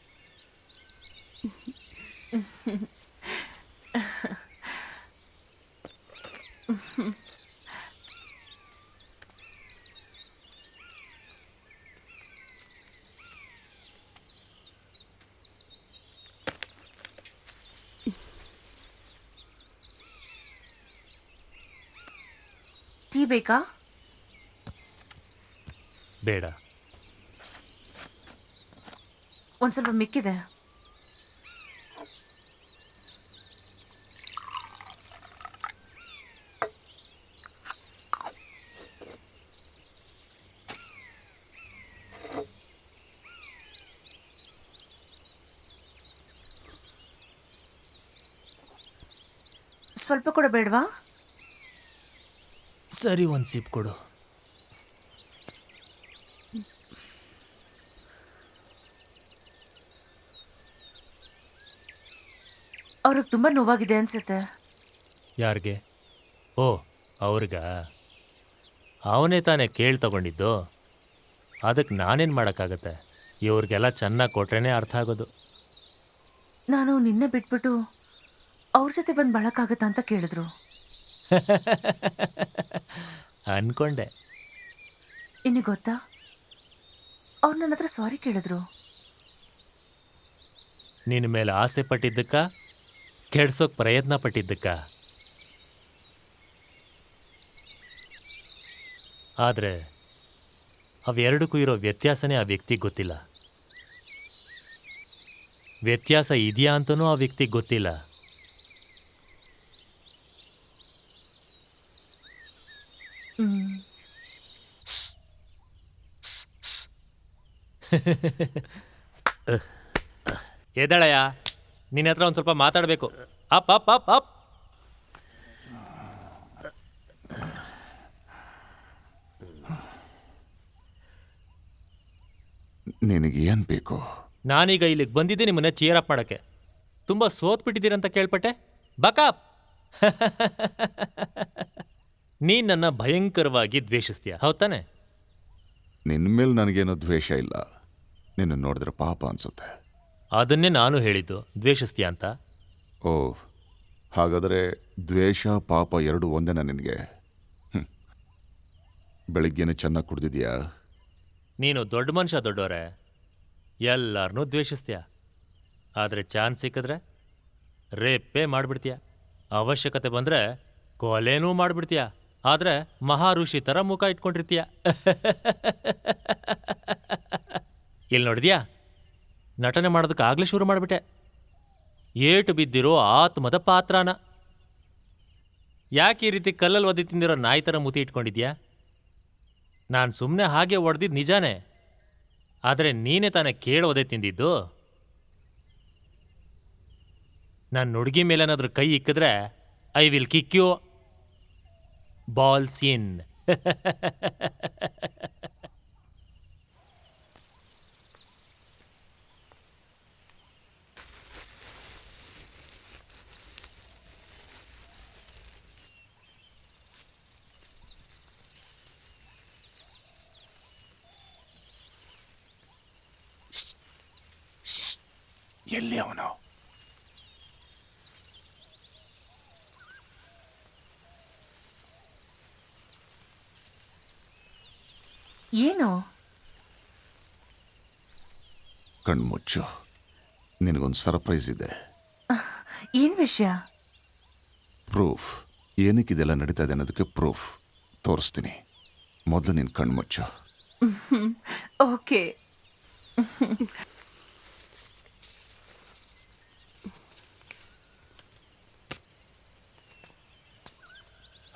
ಟೀ ಬೇಕಾ? ಬೇಡ. ಒಂದು ಸ್ವಲ್ಪ ಮಿಕ್ಕಿದೆ. ಸ್ವಲ್ಪ ಕೂಡ ಬೇಡವಾ? ಸರಿ, ಒಂದು ಸಿಪ್ ಕೊಡು. ಅವ್ರಿಗೆ ತುಂಬ ನೋವಾಗಿದೆ ಅನ್ಸುತ್ತೆ. ಯಾರಿಗೆ? ಓ, ಅವ್ರಿಗ? ಅವನೇ ತಾನೇ ಕೇಳಿ ತಗೊಂಡಿದ್ದು. ಅದಕ್ಕೆ ನಾನೇನು ಮಾಡೋಕ್ಕಾಗತ್ತೆ? ಇವ್ರಿಗೆಲ್ಲ ಚೆನ್ನಾಗಿ ಕೊಟ್ರೇನೆ ಅರ್ಥ ಆಗೋದು. ನಾನು ನಿನ್ನೆ ಬಿಟ್ಬಿಟ್ಟು ಅವ್ರ ಜೊತೆ ಬಂದು ಬಾಳಕ್ಕಾಗತ್ತಾ ಅಂತ ಕೇಳಿದ್ರು. ಅನ್ಕೊಂಡೆ. ಇನ್ನು ಗೊತ್ತಾ, ಅವ್ರು ನನ್ನ ಹತ್ರ ಸಾರಿ ಕೇಳಿದ್ರು. ನಿನ್ನ ಮೇಲೆ ಆಸೆ ಪಟ್ಟಿದ್ದಕ್ಕ, ಕೆಡ್ಸೋಕ್ ಪ್ರಯತ್ನ ಪಟ್ಟಿದ್ದಕ್ಕ. ಆದರೆ ಅವೆರಡಕ್ಕೂ ಇರೋ ವ್ಯತ್ಯಾಸನೇ ಆ ವ್ಯಕ್ತಿಗೆ ಗೊತ್ತಿಲ್ಲ. ವ್ಯತ್ಯಾಸ ಇದೆಯಾ ಅಂತನೂ ಆ ವ್ಯಕ್ತಿಗೆ ಗೊತ್ತಿಲ್ಲ. ಎದಳಯ್ಯ, ನಿನ್ನ ಹತ್ರ ಒಂದು ಸ್ವಲ್ಪ ಮಾತಾಡಬೇಕು. Up up up up. ನಿನಗೆ ಏನು ಬೇಕು? ನಾನೀಗ ಇಲ್ಲಿಗೆ ಬಂದಿದ್ದೆ ನಿಮ್ಮನ್ನ ಚೇರ್ ಅಪ್ ಮಾಡೋಕ್ಕೆ. ತುಂಬ ಸೋತ್ಬಿಟ್ಟಿದ್ದೀರಂತ ಕೇಳ್ಪಟ್ಟೆ. ಬಕಾಪ್. ನೀನು ನನ್ನ ಭಯಂಕರವಾಗಿ ದ್ವೇಷಿಸ್ತೀಯ, ಹೌದ್ ತಾನೆ? ನಿನ್ನ ಮೇಲೆ ನನಗೇನೋ ದ್ವೇಷ ಇಲ್ಲ. ನಿನ್ನ ನೋಡಿದ್ರೆ ಪಾಪ ಅನ್ಸುತ್ತೆ. ಅದನ್ನೇ ನಾನು ಹೇಳಿದ್ದು, ದ್ವೇಷಿಸ್ತೀಯ ಅಂತ. ಓ, ಹಾಗಾದರೆ ದ್ವೇಷ ಪಾಪ ಎರಡು ಒಂದೇನಾ ನಿನಗೆ? ಬೆಳಿಗ್ಗೆನೇ ಚೆನ್ನಾಗಿ ಕುಡ್ದಿದ್ಯಾ? ನೀನು ದೊಡ್ಡ ಮನುಷ್ಯ, ದೊಡ್ಡವರೇ, ಎಲ್ಲರನ್ನೂ ದ್ವೇಷಿಸ್ತೀಯ. ಆದರೆ ಚಾನ್ಸ್ ಸಿಕ್ಕಿದ್ರೆ ರೇಪೇ ಮಾಡಿಬಿಡ್ತೀಯ. ಅವಶ್ಯಕತೆ ಬಂದರೆ ಕೊಲೆನೂ ಮಾಡಿಬಿಡ್ತೀಯ. ಆದರೆ ಮಹಾಋಷಿ ಥರ ಮುಖ ಇಟ್ಕೊಂಡಿರ್ತೀಯ. ಇಲ್ಲಿ ನೋಡಿದ್ಯಾ, ನಟನೆ ಮಾಡೋದಕ್ಕೆ ಆಗಲೇ ಶುರು ಮಾಡಿಬಿಟ್ಟೆ. ಏಟು ಬಿದ್ದಿರೋ ಆತ್ಮದ ಪಾತ್ರನ. ಯಾಕೆ ಈ ರೀತಿ ಕಲ್ಲಲ್ಲಿ ಒದಿ ತಿಂದಿರೋ ನಾಯಿ ಥರ ಮುತಿ ಇಟ್ಕೊಂಡಿದ್ಯಾ? ನಾನು ಸುಮ್ಮನೆ ಹಾಗೆ ಹೊಡೆದಿದ್ದು ನಿಜಾನೇ, ಆದರೆ ನೀನೇ ತಾನೇ ಕೇಳೋದೇ ತಿಂದಿದ್ದು. ನಾನು ಹುಡುಗಿ ಮೇಲೇನಾದ್ರೂ ಕೈ ಇಕ್ಕಿದ್ರೆ I will kick you balls in. ಎಲ್ಲಿ ಅವನು? ಏನು? ಕಣ್ಮುಚ್ಚು, ನಿನಗೊಂದು ಸರ್ಪ್ರೈಸ್ ಇದೆ. ಏನು ವಿಷಯ? ಪ್ರೂಫ್. ಏನಕ್ಕಿದೆಲ್ಲ ನಡೀತಾ ಇದೆ ಅನ್ನೋದಕ್ಕೆ ಪ್ರೂಫ್ ತೋರಿಸ್ತೀನಿ. ಮೊದಲು ನಿನ್ನ ಕಣ್ಮುಚ್ಚು. ಓಕೆ.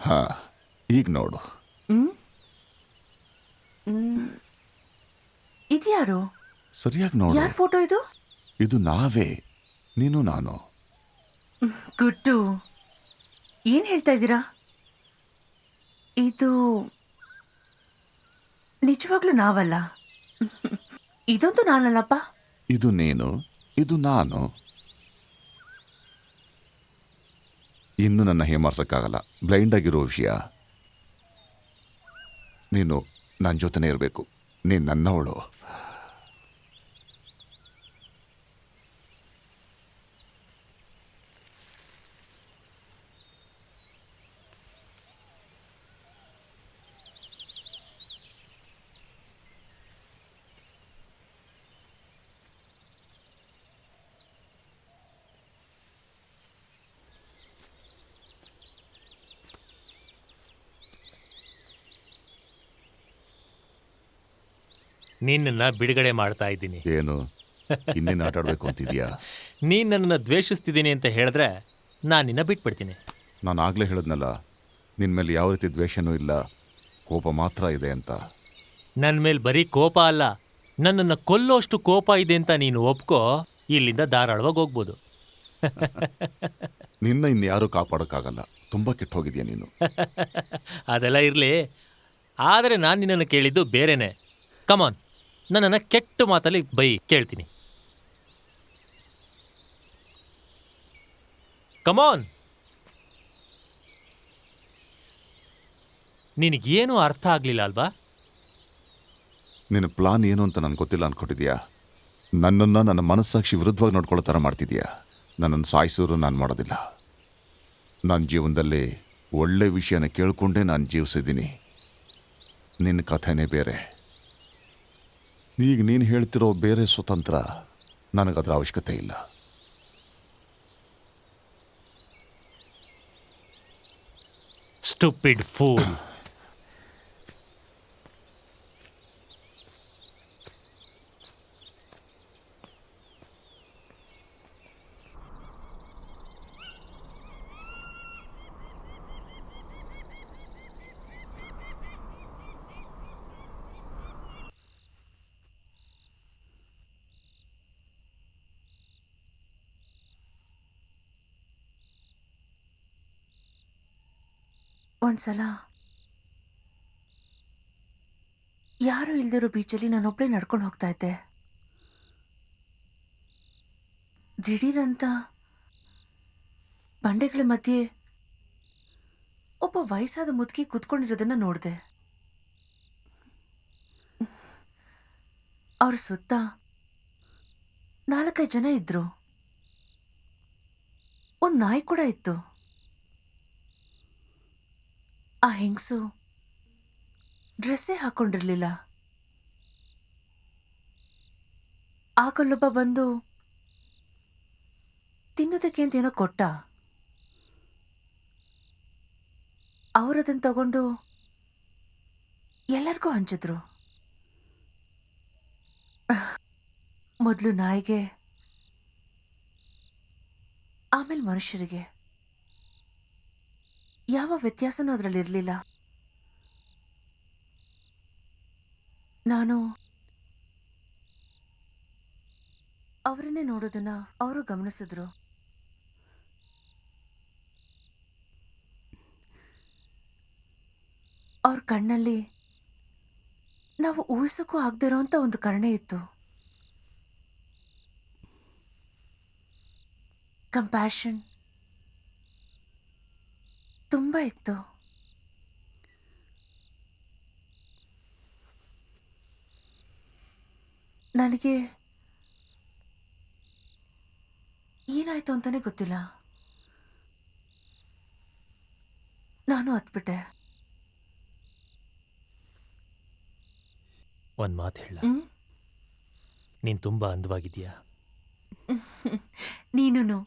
ಹಾ, ಈಗ ನೋಡು. ಇದ್ಯಾರು? ಸರಿಯಾಗಿ ನೋಡು. ಯಾರ ಫೋಟೋ ಇದು? ಇದು ನಾವೇ, ನೀನು ನಾನು. ಗುಡ್ಡು, ಏನ್ ಹೇಳ್ತಾ ಇದ್ದೀರಾ? ಇದು ನಿಜವಾಗ್ಲೂ ನಾವಲ್ಲ. ಇದೊಂದು ನಾನಲ್ಲಪ್ಪ. ಇದು ನೀನು, ಇದು ನಾನು. ಇನ್ನು ನನ್ನ ಹೇಮಾರ್ಸಕ್ಕಾಗಲ್ಲ. ಬ್ಲೈಂಡ್ ಆಗಿರೋ ವಿಷಯ. ನೀನು ನನ್ನ ಜೊತೆನೇ ಇರಬೇಕು. ನೀನು ನನ್ನವಳು. ನಿನ್ನನ್ನು ಬಿಡುಗಡೆ ಮಾಡ್ತಾ ಇದ್ದೀನಿ. ಏನು ಇನ್ನೇನು ಆಟ ಆಡಬೇಕು ಅಂತಿದ್ಯಾ? ನೀನು ನನ್ನನ್ನು ದ್ವೇಷಿಸ್ತಿದ್ದೀನಿ ಅಂತ ಹೇಳಿದ್ರೆ ನಾನು ನಿನ್ನ ಬಿಟ್ಬಿಡ್ತೀನಿ. ನಾನು ಆಗಲೇ ಹೇಳಿದ್ನಲ್ಲ, ನಿನ್ನ ಮೇಲೆ ಯಾವ ರೀತಿ ದ್ವೇಷನೂ ಇಲ್ಲ, ಕೋಪ ಮಾತ್ರ ಇದೆ ಅಂತ. ನನ್ನ ಮೇಲೆ ಬರೀ ಕೋಪ ಅಲ್ಲ, ನನ್ನನ್ನು ಕೊಲ್ಲೋಷ್ಟು ಕೋಪ ಇದೆ ಅಂತ ನೀನು ಒಪ್ಕೋ. ಇಲ್ಲಿಂದ ಧಾರಾಳವಾಗಿ ಹೋಗ್ಬೋದು. ನಿನ್ನ ಇನ್ಯಾರೂ ಕಾಪಾಡೋಕ್ಕಾಗಲ್ಲ. ತುಂಬ ಕೆಟ್ಟು ಹೋಗಿದ್ಯಾ ನೀನು. ಅದೆಲ್ಲ ಇರಲಿ, ಆದರೆ ನಾನು ನಿನ್ನನ್ನು ಕೇಳಿದ್ದು ಬೇರೆನೆ. ಕಮಾನ್, ನನ್ನನ್ನು ಕೆಟ್ಟ ಮಾತಲ್ಲಿ ಬೈ ಕೇಳ್ತೀನಿ. ಕಮಾನ್. ನಿನಗೇನು ಅರ್ಥ ಆಗಲಿಲ್ಲ ಅಲ್ವಾ? ನಿನ್ನ ಪ್ಲಾನ್ ಏನು ಅಂತ ನನಗೆ ಗೊತ್ತಿಲ್ಲ ಅಂದ್ಕೊಟ್ಟಿದ್ಯಾ? ನನ್ನನ್ನು ನನ್ನ ಮನಸ್ಸಾಕ್ಷಿ ವಿರುದ್ಧವಾಗಿ ನೋಡ್ಕೊಳ್ಳೋ ಥರ ಮಾಡ್ತಿದ್ಯಾ. ನನ್ನನ್ನು ಸಾಯಿಸೋರು ನಾನು ಮಾಡೋದಿಲ್ಲ. ನನ್ನ ಜೀವನದಲ್ಲಿ ಒಳ್ಳೆ ವಿಷಯನ ಕೇಳಿಕೊಂಡೇ ನಾನು ಜೀವಿಸಿದ್ದೀನಿ. ನಿನ್ನ ಕಥೆನೇ ಬೇರೆ. ಈಗ ನೀನು ಹೇಳ್ತಿರೋ ಬೇರೆ ಸ್ವತಂತ್ರ ನನಗದರ ಅವಶ್ಯಕತೆ ಇಲ್ಲ. Stupid fool. ಒಂದ್ಸಲ ಯಾರೂ ಇಲ್ದಿರೋ ಬೀಚಲ್ಲಿ ನಾನೊಬ್ಬಳೇ ನಡ್ಕೊಂಡು ಹೋಗ್ತಾ ಇದ್ದೆ. ದಿಢೀರಂತ ಬಂಡೆಗಳ ಮಧ್ಯೆ ಒಬ್ಬ ವಯಸ್ಸಾದ ಮುದುಕಿ ಕೂತ್ಕೊಂಡಿರೋದನ್ನ ನೋಡಿದೆ. ಅವ್ರ ಸುತ್ತ 4-5 ಜನ ಇದ್ರು. ಒಂದು ನಾಯಿ ಕೂಡ ಇತ್ತು. ಆ ಹೆಂಗಸು ಡ್ರೆಸ್ಸೇ ಹಾಕೊಂಡಿರ್ಲಿಲ್ಲ. ಆಗಲ್ಲೊಬ್ಬ ಬಂದು ತಿನ್ನೋದಕ್ಕೆ ಅಂತ ಏನೋ ಕೊಟ್ಟ. ಅವರದನ್ನು ತಗೊಂಡು ಎಲ್ಲರಿಗೂ ಹಂಚಿದ್ರು. ಮೊದಲು ನಾಯಿಗೆ, ಆಮೇಲೆ ಮನುಷ್ಯರಿಗೆ. ಯಾವ ವ್ಯತ್ಯಾಸನೂ ಅದರಲ್ಲಿರಲಿಲ್ಲ. ನಾನು ಅವರನ್ನೇ ನೋಡೋದನ್ನ ಅವರು ಗಮನಿಸಿದ್ರು. ಅವ್ರ ಕಣ್ಣಲ್ಲಿ ನಾವು ಊಹಿಸೋಕ್ಕೂ ಆಗದೆ ಇರೋಂಥ ಒಂದು ಕರುಣೆ ಇತ್ತು. ಕಂಪ್ಯಾಷನ್ ತುಂಬ ಇತ್ತು. ನನಗೆ ಏನಾಯ್ತು ಅಂತಾನೆ ಗೊತ್ತಿಲ್ಲ. ನಾನು ಹತ್ಬಿಟ್ಟೆ. ಒಂದು ಮಾತು ಹೇಳ, ನೀನು ತುಂಬ ಅಂದವಾಗಿದೆಯಾ. ನೀನು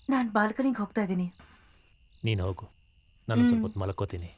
ನಾನು ಬಾಲ್ಕನಿಗೆ ಹೋಗ್ತಾ ಇದ್ದೀನಿ. ನೀನು ಹೋಗು, ನಾನು ಸ್ವಲ್ಪ ಹೊತ್ತು ಮಲ್ಕೋತೀನಿ.